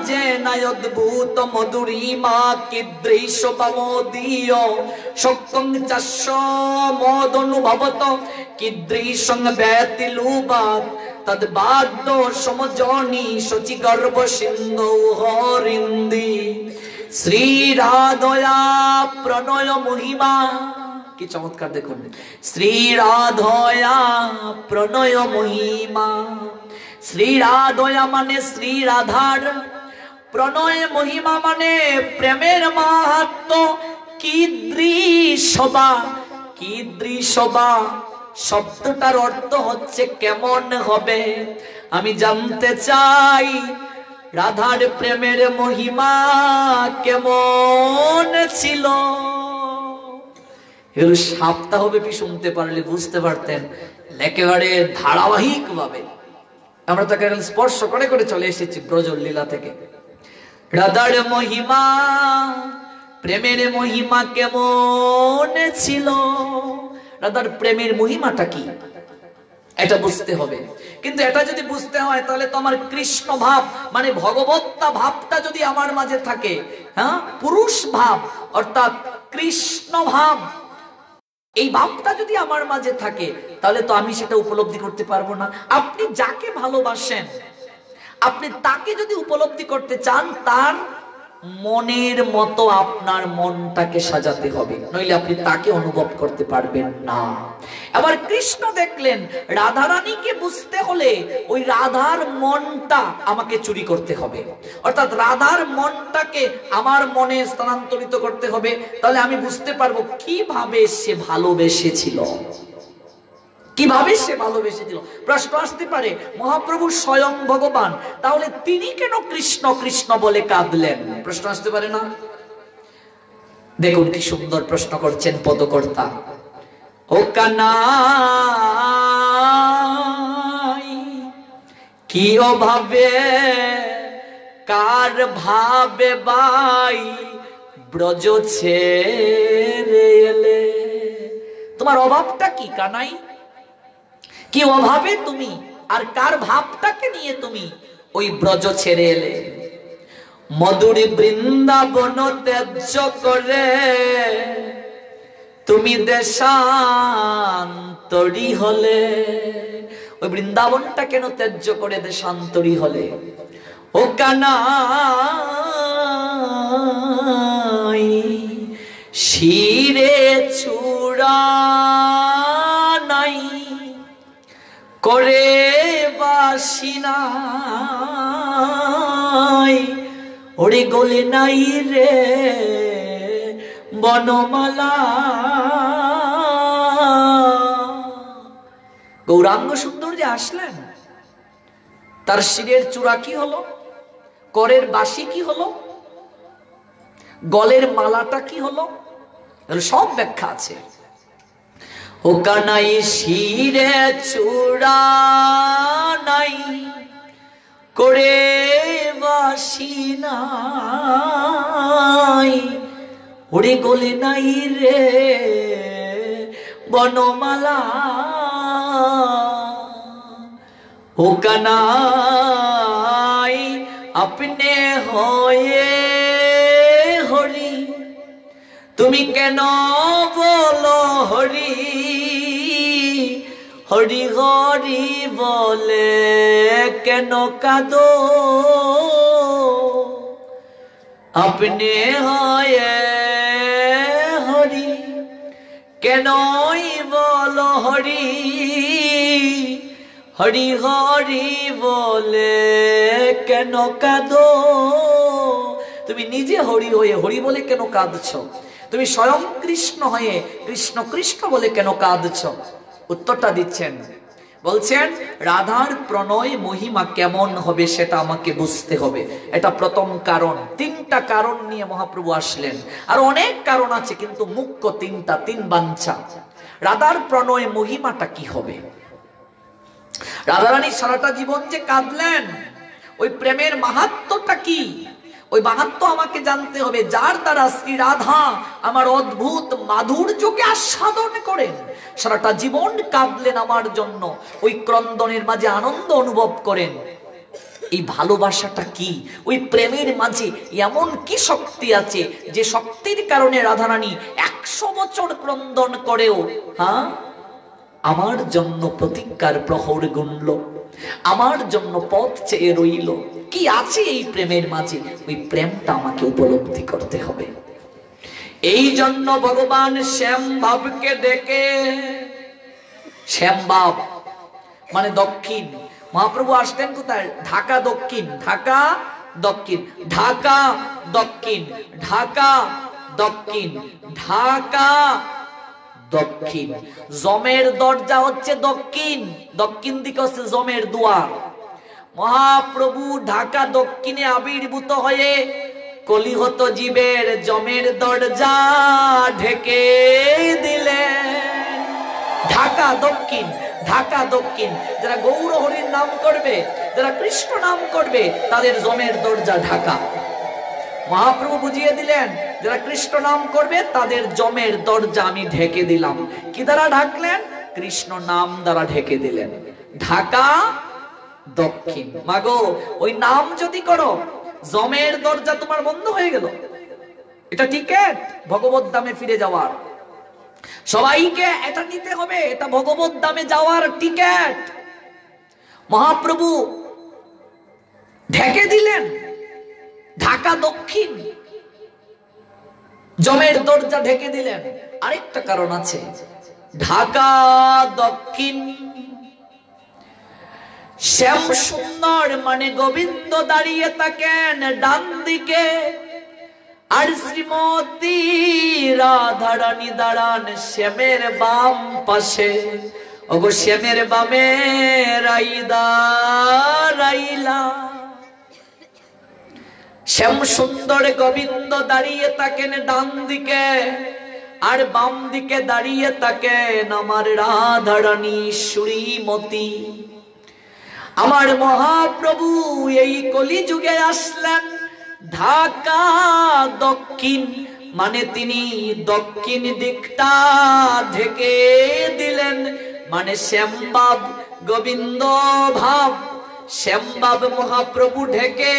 যে নায়দ্ভূত মধুরিমা কীদৃশ বামোদীয় শক্তং চাস্য মদনুভবত কীদৃশং ব্যতিলুবাত তদ্বাদ্য সমজনি শচি গর্ভ সিন্ধু হরিন্দি। শ্রী রাধয়া প্রণয় মহিমা, কি চমৎকার দেখুন। শ্রী রাধয়া প্রণয় মহিমা, শ্রী রাধয়া মানে শ্রী রাধার, প্রণয় মহিমা মানে প্রেমের মাহাত্ম্য। কীদৃশবা, কীদৃশবা শব্দটার অর্থ হচ্ছে কেমন হবে। আমি জানতে চাই রাধার প্রেমের মহিমা কেমন ছিল। এর সপ্তাহব্যাপী শুনতে পারলে বুঝতে পারতেন একেবারে ধারাবাহিক ভাবে। আমরা তাকে স্পর্শ করে করে চলে এসেছি ব্রজর লীলা থেকে। রাধার মহিমা, প্রেমের মহিমা কেমন ছিল, রাধার প্রেমের মহিমাটা কি এটা বুঝতে হবে। কিন্তু এটা যদি বুঝতে হয় তাহলে তো আমার কৃষ্ণ ভাব মানে ভগবত্তা ভাবটা যদি আমার মাঝে থাকে, হ্যাঁ পুরুষ ভাব অর্থাৎ কৃষ্ণ ভাব, এই ভাবটা যদি আমার মাঝে থাকে তাহলে তো আমি সেটা উপলব্ধি করতে পারবো না। আপনি যাকে ভালোবাসেন, আপনি তাকে যদি উপলব্ধি করতে চান, তার মনের মতো আপনার মনটাকে সাজাতে হবে, নইলে আপনি তাকে অনুভব করতে পারবেন না। আবার কৃষ্ণ দেখলেন রাধা রানীকে বুঝতে হলে ওই রাধার মনটা আমাকে চুরি করতে হবে, অর্থাৎ রাধার মনটাকে আমার মনে স্থানান্তরিত করতে হবে। তাহলে আমি বুঝতে পারবো কিভাবে সে ভালোবেসেছিল, কিভাবে সে ভালোবেসেছিল। প্রশ্ন আসতে পারে মহাপ্রভু স্বয়ং ভগবান, তাহলে তিনি কেন কৃষ্ণ কৃষ্ণ বলে কাঁদলেন? প্রশ্ন আসতে পারে না? দেখুন কি সুন্দর প্রশ্ন করছেন পদকর্তা। ও কানাই কি অভাবে কার ভাবে বাই ব্রজ ছেড়ে এলে। তোমার অভাবটা কি কানাই? কি অভাবে তুমি আর কার ভাবটাকে নিয়ে তুমি ওই ব্রজ ছেড়ে এলে? মধুর বৃন্দাবন ত্যায্য করে তুমি দেশান্তরী হলে। ওই বৃন্দাবনটা কেন ত্যায্য করে দেশান্তরী হলে? ও কানাই শিরে চূড়া নাই করে বাসিনাই, ওরে গলে নাই রে বনমালা। গৌরাঙ্গ সুন্দর যে আসলেন, তার শিরের চূড়া কি হলো, করের বাসি কি হলো, গলের মালাটা কি হলো, সব ব্যাখ্যা আছে। ও কানাই শিরে চূড়া নাই, করে বাসি নাই, ওরে গলে নাই রে বনমালা। ও কানাই আপনি হয়ে হরি, তুমি কেন বলো হরি, হরি হরি বলে কেন কাঁদো, আপনি হয়ে হরি কেনই বলো হরি, হরি হরি বলে কেন কাঁদো। তুমি নিজে হরি হয়ে হরি বলে কেন কাঁদছ, তুমি স্বয়ং কৃষ্ণ হয়ে কৃষ্ণ কৃষ্ণ বলে কেন কাঁদছ? উত্তরটা দিচ্ছেন, বলছেন রাধার প্রণয় মহিমা কেমন হবে সেটা আমাকে বুঝতে হবে, এটা প্রথম কারণ। তিনটা কারণ নিয়ে মহাপ্রভু আসলেন, আর অনেক কারণ আছে কিন্তু মুখ্য তিনটা, তিন বাঞ্ছা। রাধার প্রণয় মহিমাটা কি হবে? রাধারানী সারাটা জীবন যে কাঁদলেন, ওই প্রেমের মাহাত্ম্যটা কি, ওই মাহাত্ম্য আমাকে জানতে হবে। যার দ্বারা শ্রী রাধা আমার অদ্ভুত মাধুর্যকে আস্বাদন করেন, সারাটা জীবন কাঁদলেন আমার জন্য, ওই ক্রন্দনের মাঝে আনন্দ অনুভব করেন। এই ভালোবাসাটা কি, ওই প্রেমের মাঝে এমন কি শক্তি আছে যে শক্তির কারণে রাধারানী 100 বছর ক্রন্দন করেও আমার জন্য প্রতিজ্ঞার প্রহর গুনল, আমার জন্য পথ চেয়ে রইল। কি আছে এই প্রেমের মাঝে? ওই প্রেমটা আমাকে উপলব্ধি করতে হবে। এই জন্য ভগবান শ্যামবাবকে ডেকে, শ্যামবাব মানে দক্ষিণ, মহাপ্রভু আসতেন কোথায়? ঢাকা দক্ষিণ, ঢাকা দক্ষিণ, ঢাকা দক্ষিণ, ঢাকা দক্ষিণ, ঢাকা দক্ষিণ। জমের দরজা হচ্ছে দক্ষিণ, দক্ষিণ দিকে হচ্ছে জমের দুয়ার। মহাপ্রভু ঢাকা দক্ষিণে আবির্ভূত হয়ে কলিহত জীবের জমের দরজা ঢেকে দিলেন। ঢাকা দক্ষিণ, ঢাকা দক্ষিণ। যারা গৌর হরির নাম করবে, যারা কৃষ্ণ নাম করবে, তাদের জমের দরজা ঢাকা। মহাপ্রভু বুঝিয়ে দিলেন, যারা কৃষ্ণ নাম করবে তাদের জমের দরজা আমি ঢেকে দিলাম। কি দ্বারা ঢাকলেন? কৃষ্ণ নাম দ্বারা ঢেকে দিলেন। ঢাকা দক্ষিণ। মাগো, ওই নাম যদি করো, জমের দরজা তোমার বন্ধ হয়ে গেল। এটা টিকেট ভগবত ধামে ফিরে যাওয়ার। সবাইকে এটা নিতে হবে, এটা ভগবত ধামে যাওয়ার টিকেট। মহাপ্রভু ঢেকে দিলেন ঢাকা দক্ষিণ, জমের দরজা ঢেকে দিলেন। আরেকটা কারণ আছে, ঢাকা দক্ষিণ। শ্যাম সুন্দর মানে গোবিন্দ দাঁড়িয়ে থাকেন ডান দিকে, আর শ্রীমতী রাধারানী দাঁড়ান শ্যামের বাম পাশে। ওগো শ্যামের বামে রাইদা রাইলা। শ্যাম সুন্দর গোবিন্দ দাঁড়িয়ে থাকেন ডান দিকে, আর বাম দিকে দাঁড়িয়ে থাকেন আমার রাধারানী শ্রীমতী। আমার মহাপ্রভু এই কলিযুগে আসলেন ঢাকা দক্ষিণ, মানে তিনি দক্ষিণ দিকটা ঢেকে দিলেন, মানে শ্যামবাব গোবিন্দ ভাব। শ্যামবাব মহাপ্রভু ঢেকে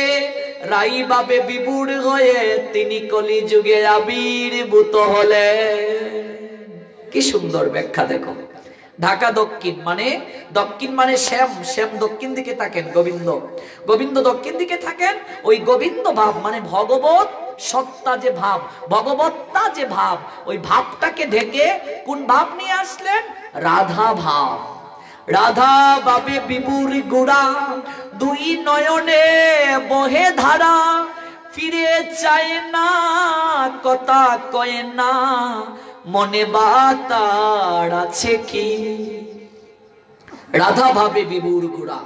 রাই বাবে বিবুর হয়ে তিনি কলিযুগে আবির্ভূত হলেন। কি সুন্দর ব্যাখ্যা দেখো। ঢাকা দক্ষিণ মানে শ্যাম, শ্যাম দক্ষিণ দিকে থাকেন, গোবিন্দ, গোবিন্দ দক্ষিণ দিকে থাকেন। ওই গোবিন্দ ভাব মানে ভগবত সত্তা যে ভাব, ভগবত্তা যে ভাব, ওই ভাবটাকে ঢেকে কোন ভাব নিয়ে আসলেন? রাধা ভাব। রাধা বাবে বিবুর গুড়া, দুই নয়নে বহে ধারা, ফিরে চায় না, কথা কয় না, মনে বাতার আছে কি। রাধা ভাবে বিভুর গোড়া।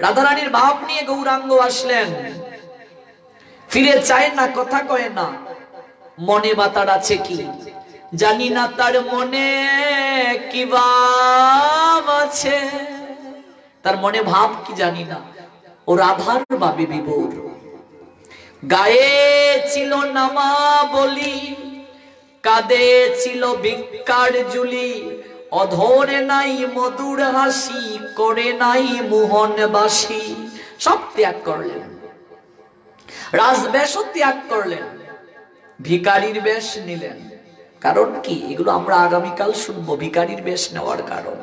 রাধা রানীর ভাব নিয়ে গৌরাঙ্গ আসলেন। ফিরে চায় না, কথা কয় না, মনে বাতার আছে কি। জানি না তার মনে কি ভাব আছে, তার মনে ভাব কি জানি না। ও রাধার ভাবে বিভোর। গায়ে ছিল নামা বলি, কাঁদে ছিল ভিক্ষার ঝুলি, অধরে নাই মধুর হাসি, করে নাই মোহনবাসী। সব ত্যাগ করলেন, রাজবেশও ত্যাগ করলেন, ভিখারির বেশ নিলেন। কারণ কি? এগুলো আমরা আগামীকাল শুনবো। ভিখারির বেশ নেওয়ার কারণ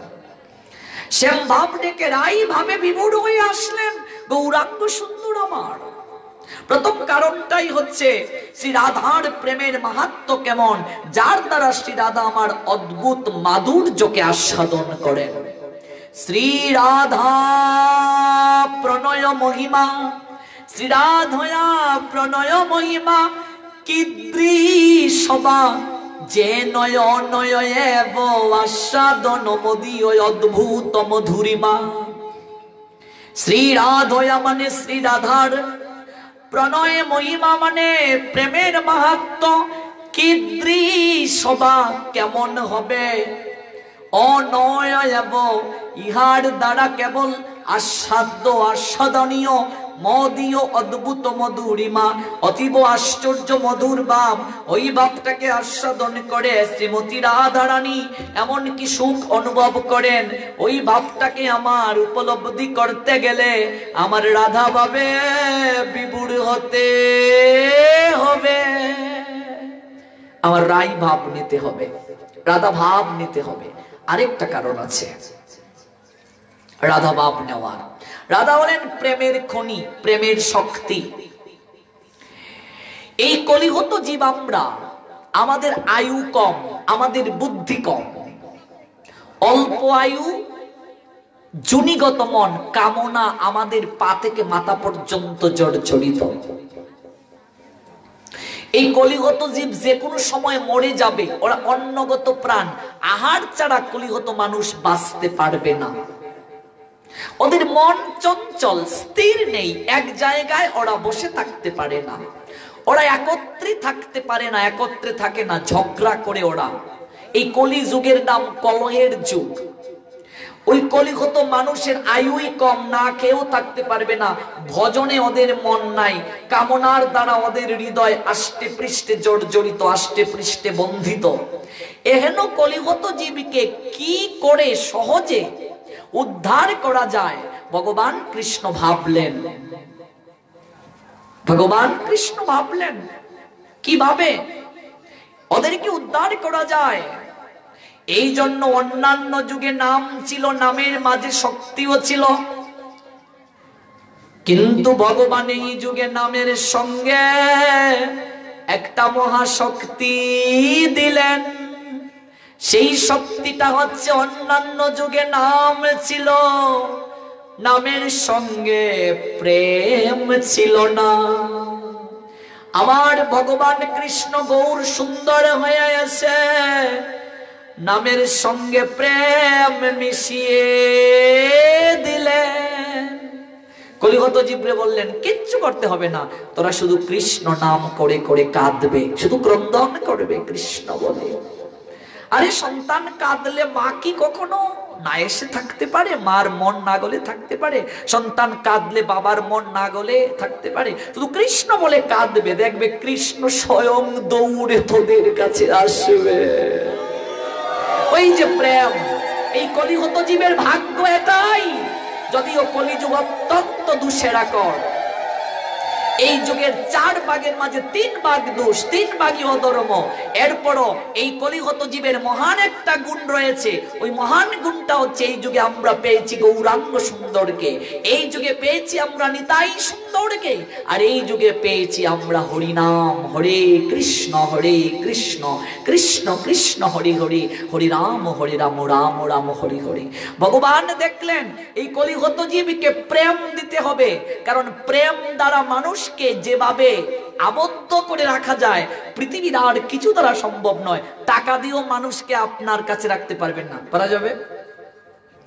শ্যাম ভাব ডেকে রাই ভাবে বিমূঢ় হয়ে আসলেন। গৌরাঙ্গ সুন্দর আমার। প্রথম কারণটাই হচ্ছে শ্রী রাধার প্রেমের মাহাত্ম্য কেমন, যার দ্বারা শ্রী রাধা আমার অদ্ভুত মাধুর্যকে আস্বাদন করেন। শ্রী রাধা প্রণয় মহিমা, শ্রী রাধয়া প্রণয় মহিমা, কিদ্রি সবা যে নয় নয় এব আস্বাদন মদীয় অদ্ভুত মধুরিমা। শ্রী রাধয়া মানে শ্রী রাধার, প্রণয় মহিমা মানে প্রেমের মাহাত্ম্য, কিদ্রি সবা কেমন হবে, অনয় এব ইহার দ্বারা কেবল আস্বাদ্য আস্বাদনীয়, মদীয় অদ্ভুত মধুরিমা, অতীব আশ্চর্য মধুর ভাব। ওই ভাবটাকে আস্বাদন করে শ্রীমতী রাধা রানী এমন কি সুখ অনুভব করেন। ওই ভাবটাকে আমার উপলব্ধি করতে গেলে আমার রাধা ভাবে বিভোর হতে হবে, আমার রাই ভাব নিতে হবে, রাধা ভাব নিতে হবে। আরেকটা কারণ আছে রাধা ভাব নেওয়ার। রাধা হলেন প্রেমের খনি, প্রেমের শক্তি। এই কলিহত জীব আমরা, আমাদের আয়ু কম, আমাদের বুদ্ধি কম, অল্প আয়ু, জুনিগত মন, কামনা আমাদের পা থেকে মাথা পর্যন্ত জর্জরিত। এই কলিহত জীব যে কোনো সময় মরে যাবে। ওরা অন্নগত প্রাণ, আহার ছাড়া কলিহত মানুষ বাঁচতে পারবে না। ওদের মন চঞ্চল, স্থির নেই, এক জায়গায় ওরা বসে থাকতে পারে না, ওরা একত্রে থাকতে পারে না, একত্রে থাকে না, ঝগড়া করে ওরা। এই কলি যুগের নাম কলহের যুগ। ওই কলিহত মানুষের আয়ুই কম, না খেয়েও থাকতে পারবে না, ভজনে ওদের মন নাই, কামনার দ্বারা ওদের হৃদয় আষ্টে পৃষ্ঠে জর্জরিত, আষ্টে পৃষ্ঠে বন্ধিত। এহেন কলিহত জীবকে কি করে সহজে উদ্ধার করা যায় ভগবান কৃষ্ণ ভাবলেন। ভগবান কৃষ্ণ ভাবলেন কিভাবে ওদেরকে উদ্ধার করা যায়। এই জন্য অন্যান্য যুগে নাম ছিল, নামের মাঝে শক্তিও ছিল, কিন্তু ভগবান এই যুগে নামের সঙ্গে একটা মহাশক্তি দিলেন। সেই শক্তিটা হচ্ছে অন্যান্য যুগে নাম ছিল, নামের সঙ্গে প্রেম ছিল না। আমার ভগবান কৃষ্ণ গৌর সুন্দর হয়ে আছে, নামের সঙ্গে প্রেম মিশিয়ে দিলেন। কলিহত জীবরে বললেন কিচ্ছু করতে হবে না, তোরা শুধু কৃষ্ণ নাম করে করে কাঁদবে, শুধু ক্রন্দন করবে কৃষ্ণ বলে। আরে সন্তান কাঁদলে মা কি কখনো না এসে থাকতে পারে? মার মন না গলে থাকতে পারে? সন্তান কাঁদলে বাবার মন না গলে থাকতে পারে? শুধু কৃষ্ণ বলে কাঁদবে, দেখবে কৃষ্ণ স্বয়ং দৌড়ে তোদের কাছে আসবে। ওই যে প্রেম, এই কলিহত জীবের ভাগ্য এটাই। যদিও কলিযুগ অত্যন্ত দুঃসেরাকর, এই যুগের 4 ভাগের মাঝে 3 ভাগ দোষ, 3 ভাগই অধর্ম। এরপরও এই কলিহত জীবের মহান একটা গুণ রয়েছে। ওই মহান গুণটা হচ্ছে এই যুগে আমরা পেয়েছি গৌরাঙ্গ সুন্দরকে, এই যুগে পেয়েছি আমরা নিতাই সুন্দরকে, আর এই যুগে পেয়েছি আমরা হরিনাম। হরে কৃষ্ণ কৃষ্ণ কৃষ্ণ হরি হরি, হরি রাম রাম রাম হরি হরি। ভগবান দেখলেন এই কলিহত জীবকে প্রেম দিতে হবে, কারণ প্রেম দ্বারা মানুষ মানুষকে যেভাবে আবদ্ধ করে রাখা যায় পৃথিবীর আর কিছু দ্বারা সম্ভব নয়। টাকা দিয়েও মানুষকে আপনার কাছে রাখতে পারবেন না। পারা যাবে?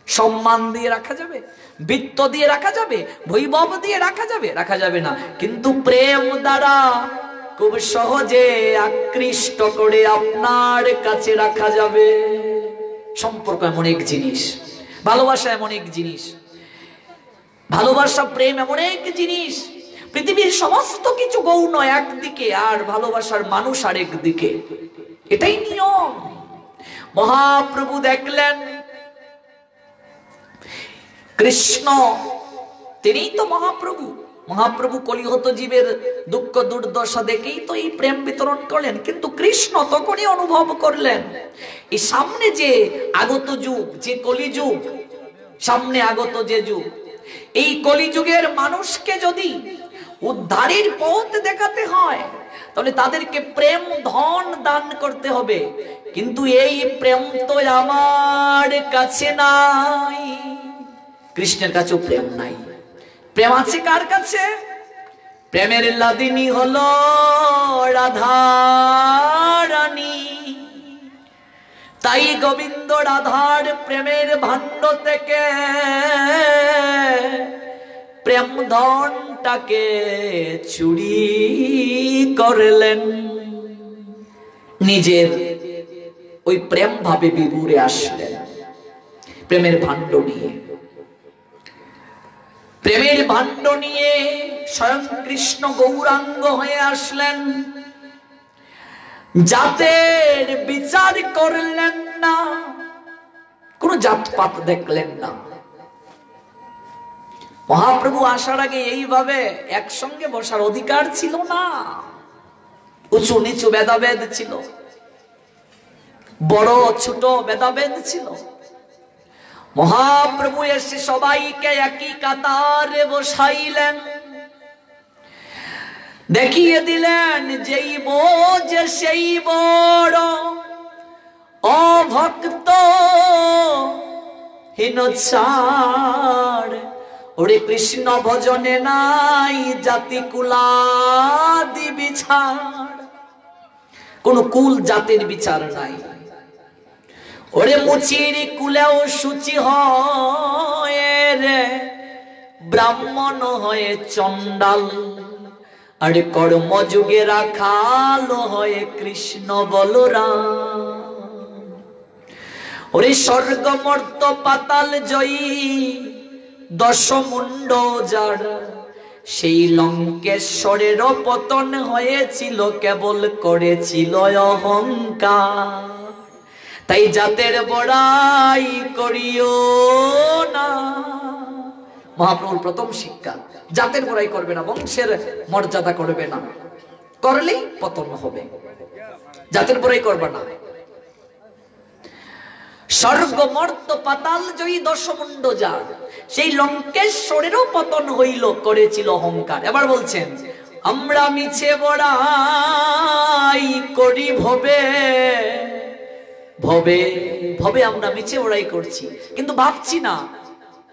সম্মান দিয়ে রাখা যাবে, বৃত্ত দিয়ে রাখা যাবে, বৈভব দিয়ে রাখা যাবে? রাখা যাবে না। কিন্তু প্রেম দ্বারা খুব সহজে আকৃষ্ট করে আপনার কাছে রাখা যাবে। সম্পর্ক এমন এক জিনিস, ভালোবাসা এমন এক জিনিস, ভালোবাসা প্রেম এমন এক জিনিস। পৃথিবীর সমস্ত কিছু গৌণ একদিকে, আর ভালোবাসার মানুষ আরেক দিকে। এটাই নিয়ম। মহাপ্রভু দেখলেন কৃষ্ণ তিনিই তো মহাপ্রভু। মহাপ্রভু কলিহত জীবের দুঃখ দুর্দশা দেখেই তো এই প্রেম বিতরণ করলেন। কিন্তু কৃষ্ণ তখনই অনুভব করলেন এই সামনে যে আগত যুগ, যে কলিযুগ, সামনে আগত যে যুগ, এই কলিযুগের মানুষকে যদি উদ্ধারের পথ দেখাতে হয় তাহলে তাদেরকে প্রেম ধন দান করতে হবে। কিন্তু এই প্রেম তো আমার কাছে নাই, কৃষ্ণের কাছেও প্রেম নাই। প্রেম আছে কার কাছে? প্রেমের লাদিনী হলো রাধা রানী। তাই গোবিন্দ রাধার প্রেমের ভাণ্ড থেকে প্রেম ধনটাকে চুরি করলেন, নিজের ওই প্রেম ভাবে বিভুরে আসলেন প্রেমের ভাণ্ড নিয়ে। প্রেমের ভাণ্ড নিয়ে স্বয়ং কৃষ্ণ গৌরাঙ্গ হয়ে আসলেন। জাতের বিচার করলেন না, কোন জাতপাত দেখলেন না। মহাপ্রভু আসার আগে এইভাবে একসঙ্গে বসার অধিকার ছিল না। উঁচু নিচু ভেদাভেদ ছিল, বড় ছোট ভেদাভেদ ছিল। মহাপ্রভু এসে সবাইকে একই কাতারে বসাইলেন, দেখিয়ে দিলেন যেই বোঝে সেই বড় অভক্ত হীনচার। ওরে কৃষ্ণ ভজনে নাই জাতি কুলাদি বিচার, কোন কুল জাতির বিচার নাই। ওরে মুচির কুলেও সূচি হয় রে, ব্রাহ্মণ হয়ে চণ্ডাল, আরে কর্মযুগে রাখাল হয়ে কৃষ্ণ বলরাম। ওরে স্বর্গ মর্ত পাতাল জয়ী দশমুণ্ড যার, সেই লঙ্কেশ্বরের পতন হয়েছিল কেবল করেছিল অহংকার। তাই জাতের বড়াই করিও না। মহাপ্রভুর প্রথম শিক্ষা, জাতের বড়াই করবে না, বংশের মর্যাদা করবে না, করলেই পতন হবে। জাতের বড়াই করবে না। স্বর্গ মর্ত পাতাল জয়ী দশমুণ্ড যার, সেই লঙ্কেশ্বরেরও পতন হইল করেছিল অহংকার। এবার বলছেন আমরা মিছে বড়াই করি ভবে, ভবে ভবে আমরা মিছে বড়াই করছি, কিন্তু ভাবছি না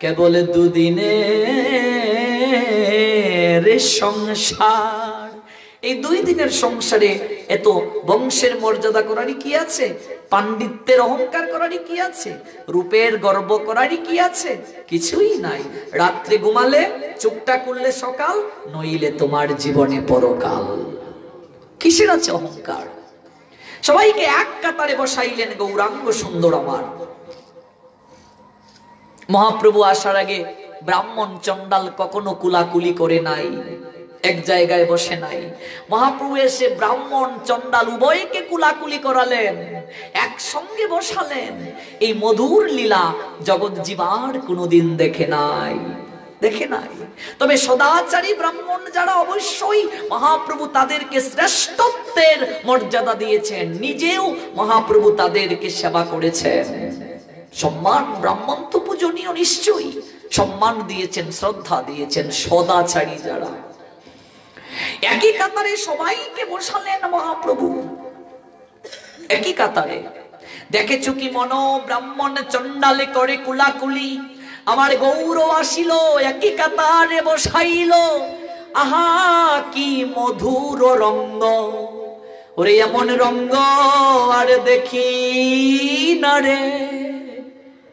কেবল দুদিনের সংসার। এই 2 দিনের সংসারে এত বংশের মর্যাদা করারই কি আছে? পাণ্ডিত্যের অহংকার করারই কি আছে? রূপের গর্ব করারই কি আছে? কিছুই নাই। রাত্রে ঘুমালে চোখটা করলে সকাল, নইলে তোমার জীবনে পরকাল। কিসের আছে অহংকার? সবাইকে এক কাতারে বসাইলেন গৌরাঙ্গ সুন্দর আমার। মহাপ্রভু আসার আগে ব্রাহ্মণ চণ্ডাল কখনো কুলাকুলি করে নাই, এক জায়গায় বসে নাই। মহাপ্রভু এসে ব্রাহ্মণ চণ্ডাল উভয়কে কুলাকুলি করালেন, একসঙ্গে বসালেন। এই মধুর লীলা জগৎ জীবার কোনোদিন দেখে নাই, দেখে নাই। তবে সদাচারী ব্রাহ্মণ যারা, অবশ্যই মহাপ্রভু তাদেরকে শ্রেষ্ঠত্বের মর্যাদা দিয়েছেন, নিজেও মহাপ্রভু তাদেরকে সেবা করেছেন। সম্মান, ব্রাহ্মণ তো পূজনীয়, নিশ্চয়ই সম্মান দিয়েছেন, শ্রদ্ধা দিয়েছেন। সদাচারী যারা, একই কাতারে সবাইকে বসালেন মহাপ্রভু, একই কাতারে। দেখেছো কি মনো ব্রাহ্মণ চণ্ডালে করে কুলাকুলি, আমার গৌর আসিল একই কাতারে বসাইল। আহা কি মধুর রঙ্গ, ওরে এমন রঙ্গ আর দেখি না রে।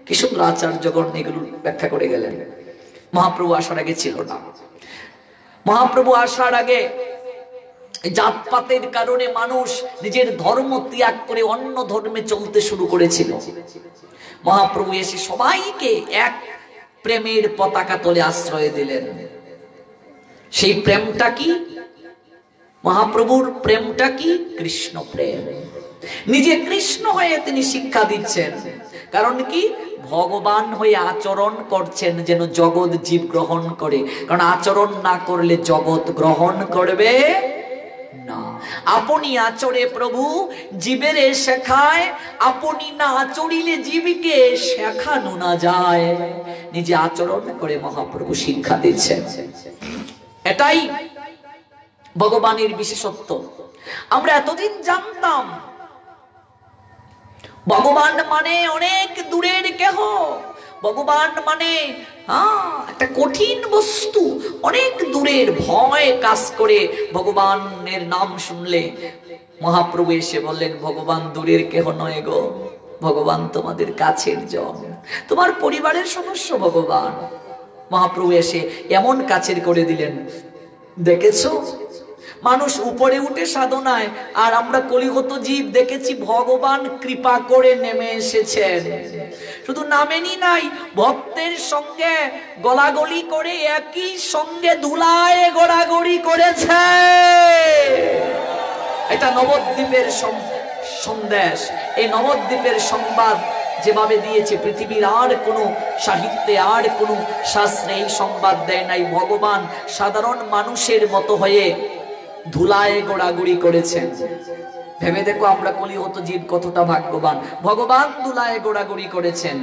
কি সুন্দর আচার্যগণ এগুলো ব্যাখ্যা করে গেলেন। মহাপ্রভু আসার আগে ছিল না। মহাপ্রভু আসার আগে জাতপাতের কারণে মানুষ নিজের ধর্ম ত্যাগ করে অন্য ধর্মে চলতে শুরু করেছিল। মহাপ্রভু এসে সবাইকে এক প্রেমের পতাকা তলে আশ্রয় দিলেন। সেই প্রেমটা কি? মহাপ্রভুর প্রেমটা কি? কৃষ্ণ প্রেম। নিজে কৃষ্ণ হয়ে তিনি শিক্ষা দিচ্ছেন। কারণ কি? ভগবান হয়ে আচরণ করছেন যেন জগৎ জীব গ্রহণ করে। কারণ আচরণ না করলে জগৎ গ্রহণ করবে না। আপনি আচরে প্রভু জীবেরে শেখায়, আপনি না আচরিলে জীবকে শেখানো না যায়। নিজে আচরণ করে মহাপ্রভু শিক্ষা দিচ্ছেন। এটাই ভগবানের বিশেষত্ব। আমরা এতদিন জানতাম ভগবান মানে অনেক দূরের কেহ, ভগবান মানে একটা কঠিন বস্তু, অনেক দূরের, ভয় কাজ করে ভগবানের নাম শুনলে। মহাপ্রভু এসে বললেন ভগবান দূরের কেহ নয় গো, ভগবান তোমাদের কাছের জন, তোমার পরিবারের সদস্য ভগবান। মহাপ্রভু এসে এমন কাছের করে দিলেন। দেখেছো মানুষ উপরে উঠে সাধনায়, আর আমরা কলিগত জীব দেখেছি ভগবান কৃপা করে নেমে এসেছেন। শুধু নামেনি নাই, ভক্তের সঙ্গে গলাগলি করে একই সঙ্গে ধুলায় গড়াগড়ি করেছে। এটা নবদ্বীপের সন্দেশ। এই নবদ্বীপের সংবাদ যেভাবে দিয়েছে পৃথিবীর আর কোনো সাহিত্যে, আর কোনো শাস্ত্রে এই সংবাদ দেয় নাই। ভগবান সাধারণ মানুষের মতো হয়ে ধুলায় গোড়াগুড়ি করেছেন। ভেবে দেখো আমরা কলিহত জীব কতটা ভাগ্যবান। ভগবান ধুলায় গোড়াগুড়ি করেছেন,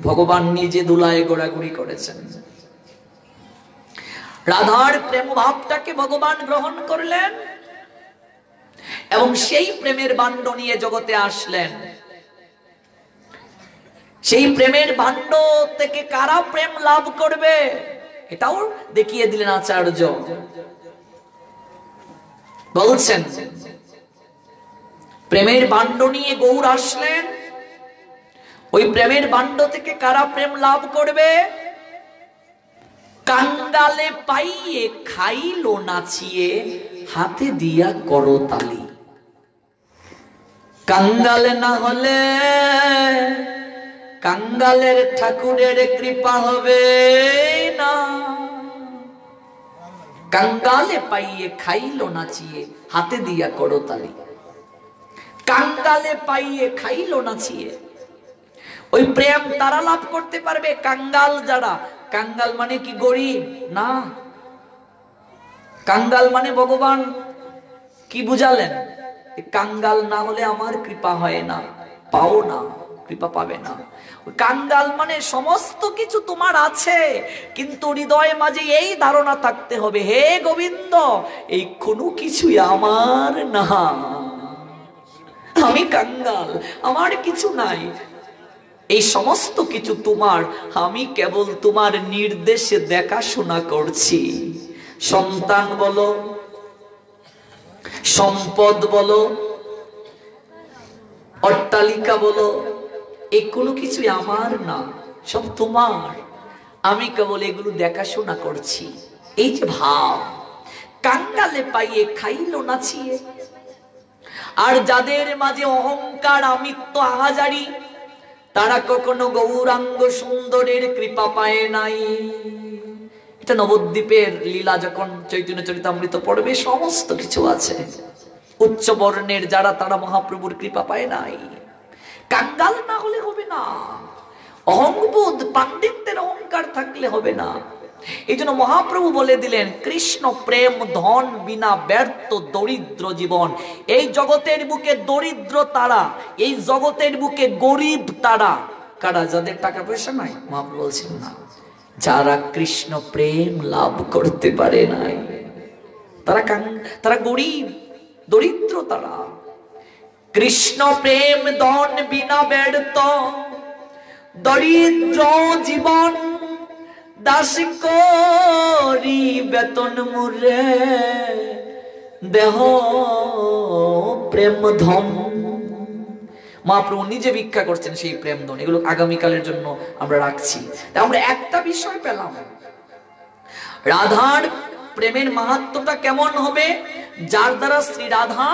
ভগবান নিজে ধুলায় গোড়াগুড়ি করেছেন। রাধার প্রেম ভাবটাকে ভগবান গ্রহণ করলেন এবং সেই প্রেমের ভাণ্ড নিয়ে জগতে আসলেন। সেই প্রেমের ভাণ্ড থেকে কারা প্রেম লাভ করবে এটাও দেখিয়ে দিলেন আচার্য। বলছেন প্রেমের ভাণ্ড নিয়ে গৌর আসলেন, ওই প্রেমের ভাণ্ড থেকে কারা প্রেম লাভ করবে? কাঙ্গালে পাইয়ে খাইলো নাচিয়ে হাতে দিয়া করতালি। কাঙ্গালে না হলে কাঙ্গালের ঠাকুরের কৃপা হবে না। কাঙ্গালে পাইয়ে খাইলো নাচিয়ে হাতে দিয়া করতালি। কাঙ্গালে পাইয়ে খাইলো নাচিয়ে, ওই প্রেম তারা লাভ করতে পারবে কাঙ্গাল যারা। কাঙ্গাল মানে কি গরিব না, কাঙ্গাল মানে ভগবান কি বুঝালেন? কাঙ্গাল না হলে আমার কৃপা হয় না, পাও না, কৃপা পাবে না। কাঙ্গাল মানে সমস্ত কিছু তোমার আছে, কিন্তু হৃদয়ে মাঝে এই ধারণা থাকতে হবে, হে গোবিন্দ এই কোনো কিছুই আমার না, আমি কাঙ্গাল, আমার কিছু নাই, এই সমস্ত কিছু তোমার, আমি কেবল তোমার নির্দেশে দেখাশোনা করছি। সন্তান বলো, সম্পদ বলো, অট্টালিকা বলো, এই কোনো কিছু আমার না, সব তোমার, আমি কেবল এগুলো দেখাশোনা করছি। এই যে ভাব, কাঙ্গালে পাইয়ে খাইলো নাচিয়ে। আর যাদের মাঝে অহংকার, আমিত্ব, আহাজারি, তারা কখনো গৌরাঙ্গ সুন্দরের কৃপা পায় নাই। এটা নবদ্বীপের লীলা, যখন চৈতন্য চরিতামৃত পড়বে সমস্ত কিছু আছে। উচ্চ বর্ণের যারা, তারা মহাপ্রভুর কৃপা পায় নাই। কাঙ্গাল না হলে হবে না, অহংবোধ পাণ্ডিত্যের অহংকার থাকলে হবে না। এই জন্য মহাপ্রভু বলে দিলেন কৃষ্ণ প্রেম ধন বিনা ব্যর্থ দরিদ্র জীবন। এই জগতের বুকে দরিদ্র তারা, এই জগতের বুকে গরিব তারা। কারা? যাদের টাকা পয়সা নাই। মহাপ্রভু বলছেন না, যারা কৃষ্ণ প্রেম লাভ করতে পারে নাই তারা গরিব দরিদ্র তারা। কৃষ্ণ প্রেম ধন বিনা ব্যর্থ দরিদ্র জীবন, দাস করি বেতন মুরে দেহ প্রেম ধন। মহাপ্রভু নিজে ভিক্ষা করছেন সেই প্রেম ধন। এগুলো আগামীকালের জন্য আমরা রাখছি। আমরা একটা বিষয় পেলাম, রাধার প্রেমের মাহাত্ম্যটা কেমন হবে, যার দ্বারা শ্রী রাধা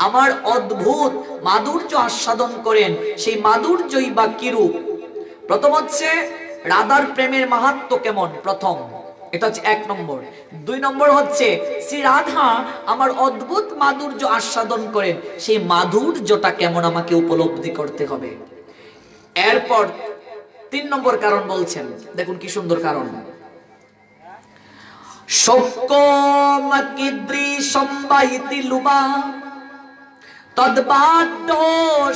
আমার অদ্ভুত মাধুর্য আস্বাদন করেন। সেই মাধুর্যই বা কিরূপ? প্রথম হচ্ছে রাধার প্রেমের মাহাত্ম্য কেমন, প্রথম, এটা হচ্ছে 1 নম্বর। 2 নম্বর হচ্ছে শ্রী রাধা আমার অদ্ভুত মাধুর্য আস্বাদন করেন, সেই মাধুর্যটা কেমন আমাকে উপলব্ধি করতে হবে। এরপর 3 নম্বর কারণ বলছেন, দেখুন কি সুন্দর কারণ। শোকম কীদৃশম্বাইতি লুবা তদ্বাড্ড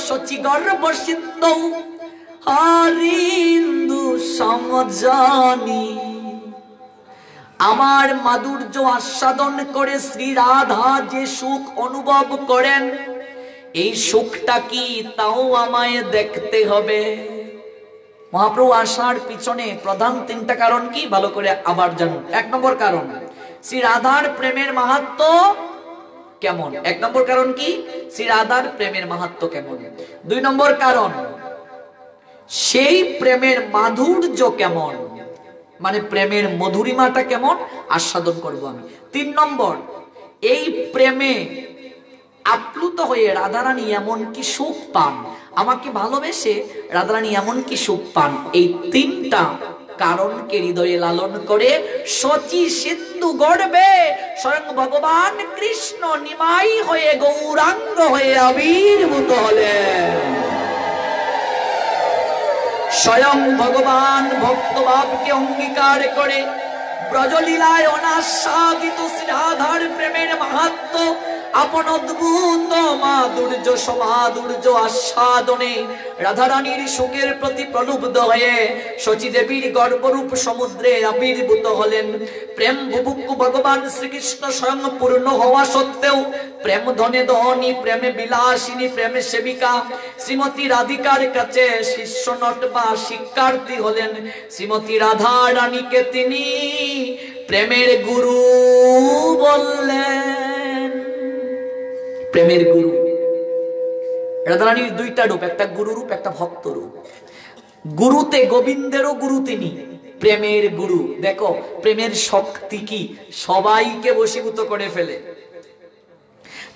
শচি গর্ভ সিন্ধৌ হারিন্দু সমজানি। আমার মাধুর্য আস্বাদন করে শ্রী রাধা যে সুখ অনুভব করেন, এই সুখটা কি তাও আমায় দেখতে হবে। মহাপ্রভু আসার পিছনে প্রধান 3টা কারণ কি, ভালো করে আবার জানুন। 1 নম্বর কারণ, শ্রী রাধার প্রেমের মাহাত্ম্য কেমন। 1 নম্বর কারণ কি, শ্রী রাধার প্রেমের মাহাত্ম্য কেমন। 2 নম্বর কারণ, সেই প্রেমের মাধুর্য কেমন, মানে প্রেমের মধুরিমাটা কেমন আস্বাদন করব আমি। 3 নম্বর, এই প্রেমে আপ্লুত হয়ে রাধারানী এমন কি সুখ পান, আমাকে ভালোবেসে রাধারানী এমন কি সুখ পান। এই 3টা কারণকে হৃদয়ে লালন করে শচী সিন্ধু গর্ভে স্বয়ং ভগবান কৃষ্ণ নিমাই হয়ে গৌরাঙ্গ হয়ে আবির্ভূত হলেন। স্বয়ং ভগবান ভক্তভাবকে অঙ্গীকার করে ব্রজলীলায় অনাস্বাদিত শ্রী রাধার প্রেমের মাহাত্ম্য আপন অদ্ভুত মাধুর্য সমাধুর্য আস্বাদনে রাধারানীর সুখের প্রতি প্রলুব্ধ হয়ে শচী দেবীর গর্ভরূপ সমুদ্রে আবির্ভূত হলেন। প্রেম বুভুক্ষু ভগবান শ্রীকৃষ্ণ স্বয়ং পূর্ণ হওয়া সত্ত্বেও প্রেম ধনে ধনী, প্রেমে বিলাসিনী, প্রেমে সেবিকা শ্রীমতী রাধিকার কাছে শিষ্য নট বা শিক্ষার্থী হলেন। শ্রীমতী রাধা রানীকে তিনি প্রেমের গুরু বললেন। প্রেমের গুরু রাধারানীর 2টা রূপ, একটা গুরু রূপ, একটা ভক্ত রূপ। গুরুতে গোবিন্দেরও গুরু তিনি, প্রেমের গুরু। দেখো প্রেমের শক্তি কি, সবাইকে বশীভূত করে ফেলে।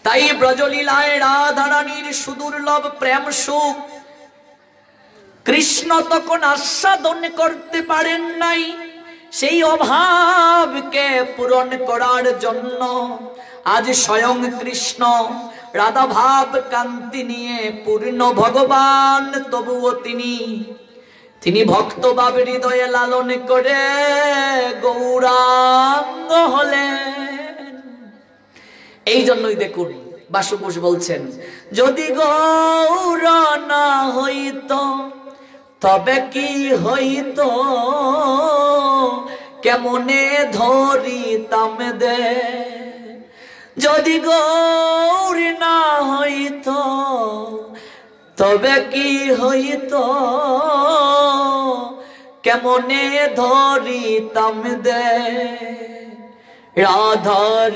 তাই ব্রজলীলায় রাধারানীর সুদুর্লভ প্রেম সুখ কৃষ্ণ তখন আস্বাদন করতে পারেন নাই। সেই অভাবকে পূরণ করার জন্য আজ স্বয়ং কৃষ্ণ রাধা ভাব কান্তি নিয়ে পূর্ণ ভগবান, তবুও তিনি ভক্ত ভাব হৃদয়ে লালন করে গৌরাঙ্গ হলেন। এই জন্যই দেখুন বাসু ঘোষ বলছেন, যদি গৌর না হইত তবে কি হইত, কেমনে ধরিতাম দে। যদি গৌর না হইত তবে কি হইত, কেমনে ধরিতাম দে। রাধার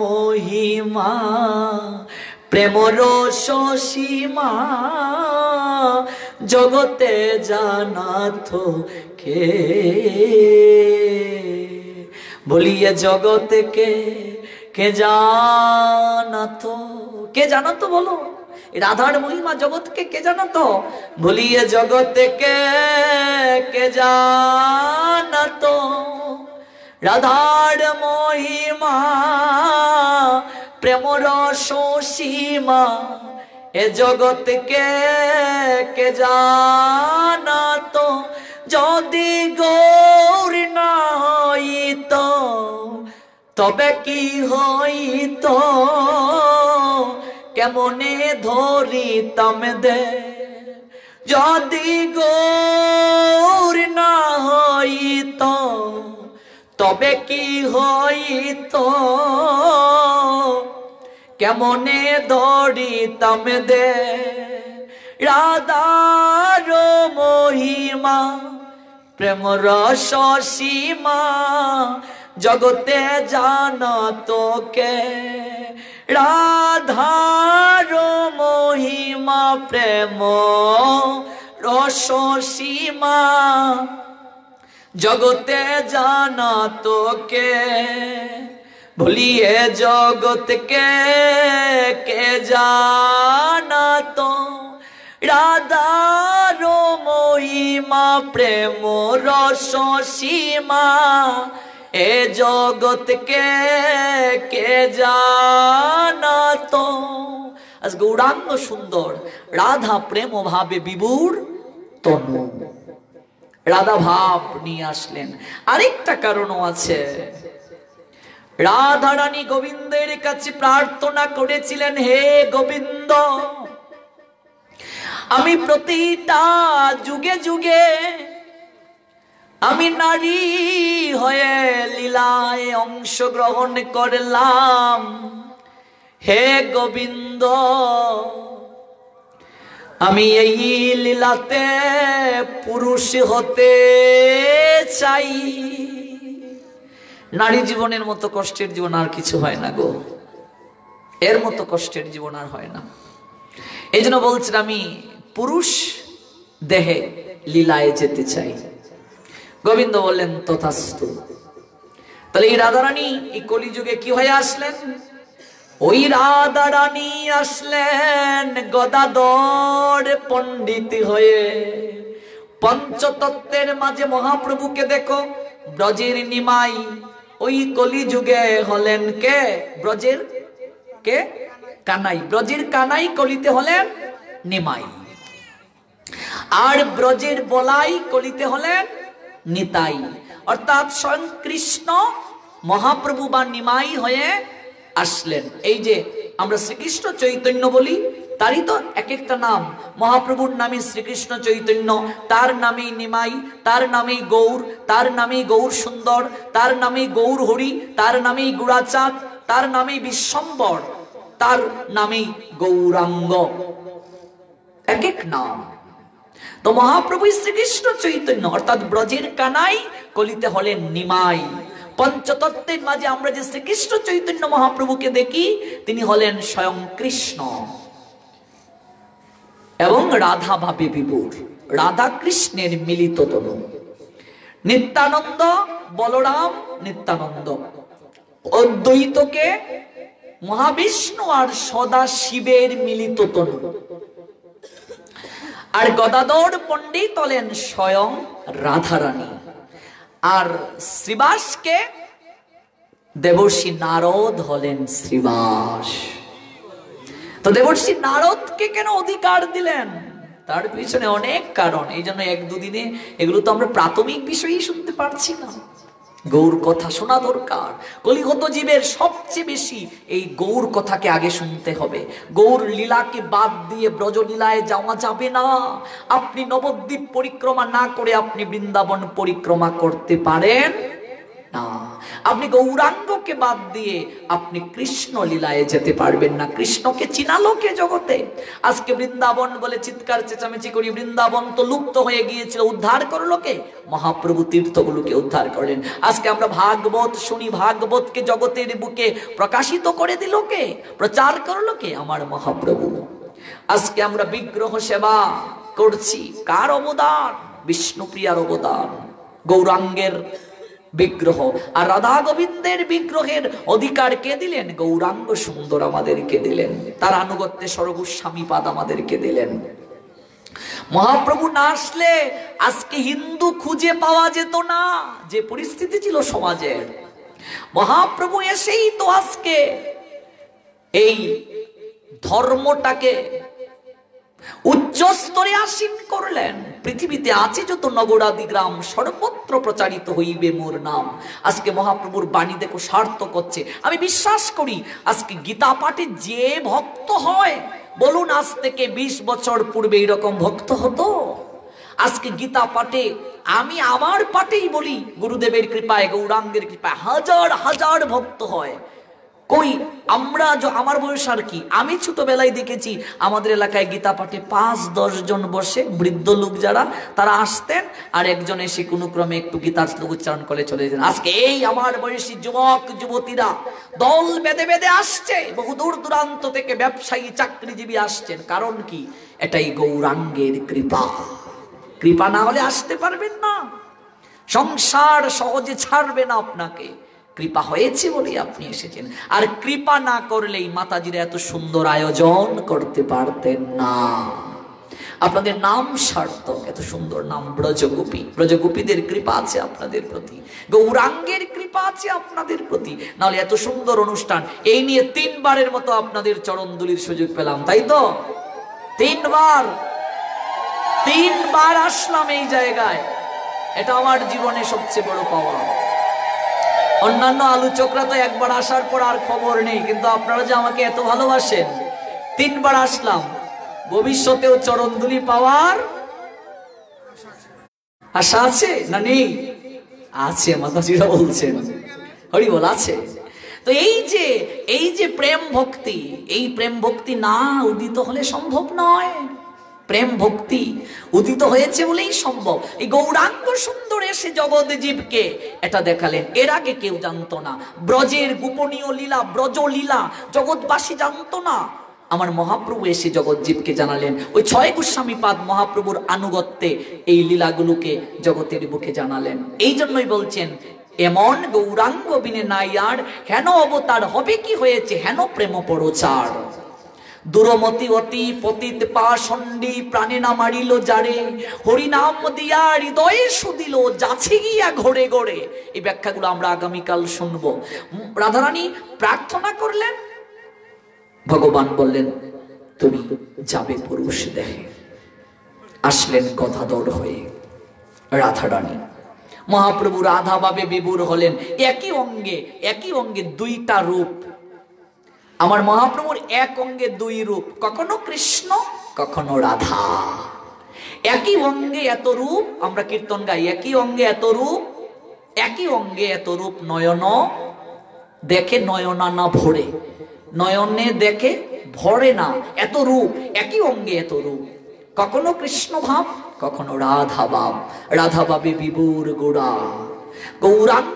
মহিমা প্রেমর সীমা জগতে জানাত কে, বলিয়ে জগতে কে জানাতো, কে জানাতো বলো? রাধার মহিমা জগৎকে কে জানাতো? বলিয়ে জগতে কে জানাতো। রাধার মহিমা প্রেমর সীমা এ জগৎকে কে জানাতো। যদি গৌর না হইত তবে কি হইত, কেমনে ধরিতাম দে। যদি গৌর না হইত তবে কি হইত, কেমনে ধরিতাম দে। রাধার মহিমা প্রেম রস সীমা জগতে জানা তোকে রাধার মহিমা প্রেম রস সীমা জগতে জানা তোকে ভুলিয়ে জগৎকে কে জানা তো রাধার মহিমা প্রেম রস সীমা এ জগৎকে কে জানা তো। আজ গৌরাঙ্গ সুন্দর, রাধা প্রেম ভাবে বিভুর তনু, রাধা ভাব নিয়ে আসলেন। আরেকটা কারণও আছে, রাধা রানী গোবিন্দের কাছে প্রার্থনা করেছিলেন, হে গোবিন্দ, আমি প্রতিটা যুগে যুগে আমি নারী হয়ে লীলায় অংশগ্রহণ করলাম, হে গোবিন্দ আমি এই লীলাতে পুরুষ হতে চাই। নারী জীবনের মতো কষ্টের জীবন আর কিছু হয় না গো, এর মতো কষ্টের জীবন আর হয় না। এই জন্য বলছেন আমি পুরুষ দেহে লীলায় যেতে চাই। গোবিন্দ বললেন তথাস্তু। তাহলে এই রাধারানী এই কলিযুগে কি হয়ে আসলেন? ওই রাধারানী আসলেন গদাধর পণ্ডিত হয়ে। পঞ্চতত্ত্বের মাঝে মহাপ্রভুকে দেখো, ব্রজের নিমাই, ওই কলিযুগে হলেন কে? ব্রজের কে? কানাই। ব্রজের কানাই কলিতে হলেন নিমাই, আর ব্রজের বলাই কলিতে হলেন নিতাই। অর্থাৎ স্বয়ং কৃষ্ণ মহাপ্রভু বা নিমাই হয়ে আসলেন। এই যে আমরা শ্রীকৃষ্ণ চৈতন্য বলি, তারই তো এক একটা নাম। মহাপ্রভুর নামে শ্রীকৃষ্ণ চৈতন্য, তার নামেই নিমাই, তার নামেই গৌর, তার নামেই গৌর সুন্দর, তার নামেই গৌর হরি, তার নামেই গুড়াচাঁদ, তার নামেই বিশ্বম্বর, তার নামেই গৌরাঙ্গ, এক এক নাম। তো মহাপ্রভু শ্রীকৃষ্ণ চৈতন্য অর্থাৎ ব্রজের কানাই কলিতে হলেন নিমাই। পঞ্চতত্ত্বের মাঝে আমরা যে শ্রীকৃষ্ণ চৈতন্য মহাপ্রভুকে দেখি, তিনি হলেন স্বয়ং কৃষ্ণ এবং রাধা ভাবে বিভুর, রাধা কৃষ্ণের মিলিত তনু। নিত্যানন্দ বলরাম নিত্যানন্দ, অদ্বৈতকে মহাবিষ্ণু আর সদা শিবের মিলিত তনু। আর গদাধর পণ্ডিত হলেন স্বয়ং রাধারানী, আর শ্রীবাসকে দেবর্ষি নারদ হলেন শ্রীবাস। তো দেবর্ষি নারদকে কেন অধিকার দিলেন? তার পিছনে অনেক কারণ। এই জন্য এক দুদিনে এগুলো তো আমরা প্রাথমিক বিষয়ই শুনতে পারছি না। গৌর কথা শোনা দরকার। কলিগত জীবের সবচেয়ে বেশি এই গৌর কথাকে আগে শুনতে হবে। গৌর লীলাকে বাদ দিয়ে ব্রজলীলায় যাওয়া যাবে না। আপনি নবদ্বীপ পরিক্রমা না করে আপনি বৃন্দাবন পরিক্রমা করতে পারেন না। আপনি গৌরাঙ্গকে বাদ দিয়ে আপনি কৃষ্ণ লীলায় যেতে পারবেন না। কৃষ্ণকে চিনালো কে জগতে? আজকে বৃন্দাবন বলে চিৎকার চেঁচামেচি করি, বৃন্দাবন তো লুপ্ত হয়ে গিয়েছিল, উদ্ধার করলো কে? মহাপ্রভু তীর্থগুলোকে উদ্ধার করলেন। আজকে আমরা ভাগবত শুনি, ভাগবতকে জগতের বুকে প্রকাশিত করে দিল কে? প্রচার করলো কে? আমার মহাপ্রভু। আজকে আমরা বিগ্রহ সেবা করছি, কার অবদান? বিষ্ণুপ্রিয়ার অবদান, গৌরাঙ্গের বিগ্রহ। আর রাধা গোবিন্দের বিগ্রহের অধিকার কে দিলেন? গৌরাঙ্গ সুন্দর আমাদেরকে দিলেন, তার আনুগত্যে সর্বস্বামী পাদ আমাদেরকে দিলেন। মহাপ্রভু না আসলে আজকে হিন্দু খুঁজে পাওয়া যেত না, যে পরিস্থিতি ছিল সমাজের। মহাপ্রভু এসেই তো আজকে এই ধর্মটাকে উচ্চ স্তরে আসীন করলেন। পৃথিবীতে আছে যত নগরাদি গ্রাম, সর্বত্র প্রচারিত হইবে মোর নাম। আজকে মহাপ্রভুর বাণী দেখো সার্থক হচ্ছে। আমি বিশ্বাস করি আজকে গীতা পাঠে যে ভক্ত হয়, বলুন আজ থেকে 20 বছর পূর্বে এরকম ভক্ত হতো? আজকে গীতা পাঠে, আমি আমার পাঠেই বলি, গুরুদেবের কৃপায়, গৌরাঙ্গের কৃপায় হাজার হাজার ভক্ত হয়। কই আমরা আমার বয়স আর কি, আমি ছোটবেলায় দেখেছি আমাদের এলাকায় গীতা পাঠে 5-10 জন বসে, বৃদ্ধ লোক যারা, তারা আসতেন আর একজন এসে কোনো ক্রমে একটু গীতার শ্লোক উচ্চারণ করে চলে যেতেন। আজকে এই আমার বয়সী যুবক যুবতীরা দল বেঁধে বেঁধে আসছে, বহু দূর দূরান্ত থেকে ব্যবসায়ী চাকরিজীবী আসছেন। কারণ কি? এটাই গৌরাঙ্গের কৃপা। কৃপা না হলে আসতে পারবেন না, সংসার সহজে ছাড়বে না আপনাকে। কৃপা হয়েছে বলে আপনি এসেছেন, আর কৃপা না করলেই মাতাজিরা এত সুন্দর আয়োজন করতে পারতেন না। আপনাদের নাম সার্থক, এত সুন্দর নাম ব্রজগোপী। ব্রজগোপীদের কৃপা আছে আপনাদের প্রতি, গৌরাঙ্গের কৃপা আছে আপনাদের প্রতি, নাহলে এত সুন্দর অনুষ্ঠান। এই নিয়ে 3 বারের মতো আপনাদের চরণ ধুলির সুযোগ পেলাম, তাই তো? 3 বার আসলাম এই জায়গায়, এটা আমার জীবনে সবচেয়ে বড় পাওয়া। অন্যান্য আলোচকরা তো একবার আসার পর আর খবর নেই, কিন্তু আপনারা যে আমাকে এত ভালোবাসেন, 3 বার আসলাম। ভবিষ্যতেও চরণধুলি পাওয়ার আশা আছে না নেই? আছে, মাতাজিরা বলছেন। হরি বল, আছে। তো এই যে প্রেম ভক্তি, এই প্রেম ভক্তি না উদিত হলে সম্ভব নয়। প্রেম ভক্তি উদিত হয়েছে বলেই সম্ভব। এই গৌরাঙ্গ সুন্দর এসে জগৎ জীবকে এটা দেখালেন, এর আগে কেউ জানতো না। ব্রজের গোপনীয় লীলা, ব্রজ লীলা জগৎবাসী জানতো না। আমার মহাপ্রভু এসে জগৎ জীবকে জানালেন। ওই 6 গোস্বামীপাদ মহাপ্রভুর আনুগত্যে এই লীলাগুলোকে জগতের বুকে জানালেন। এই জন্যই বলছেন, এমন গৌরাঙ্গ বিনে নাই আর, হেন অবতার হবে কি হয়েছে, হেন প্রেম পরচার। দুরমতি অতি পতিত পাষণ্ডী প্রাণে না মারিল যারে, হরিনাম দিয়া হৃদয়ে সুদিল যাচ্ছে গিয়া ঘরে ঘরে। এই ব্যাখ্যাগুলো আমরা আগামীকাল শুনবো। রাধারানী প্রার্থনা করলেন, ভগবান বললেন তুমি যাবে পুরুষ দেহে। আসলেন গদাধর হয়ে রাধারানী। মহাপ্রভু রাধা ভাবে বিভোর হলেন। একই অঙ্গে 2টা রূপ। আমার মহাপ্রভুর এক অঙ্গে 2 রূপ, কখনো কৃষ্ণ কখনো রাধা। একই অঙ্গে এত রূপ, আমরা কীর্তন গাই, একই অঙ্গে এত রূপ, একই অঙ্গে এত রূপ। নয়ন দেখে নয়না না ভরে, নয়নে দেখে ভরে না, এত রূপ। একই অঙ্গে এত রূপ, কখনো কৃষ্ণ ভাব কখনো রাধা ভাব। রাধা ভাবে বিভোর গোড়া গৌরাঙ্গ।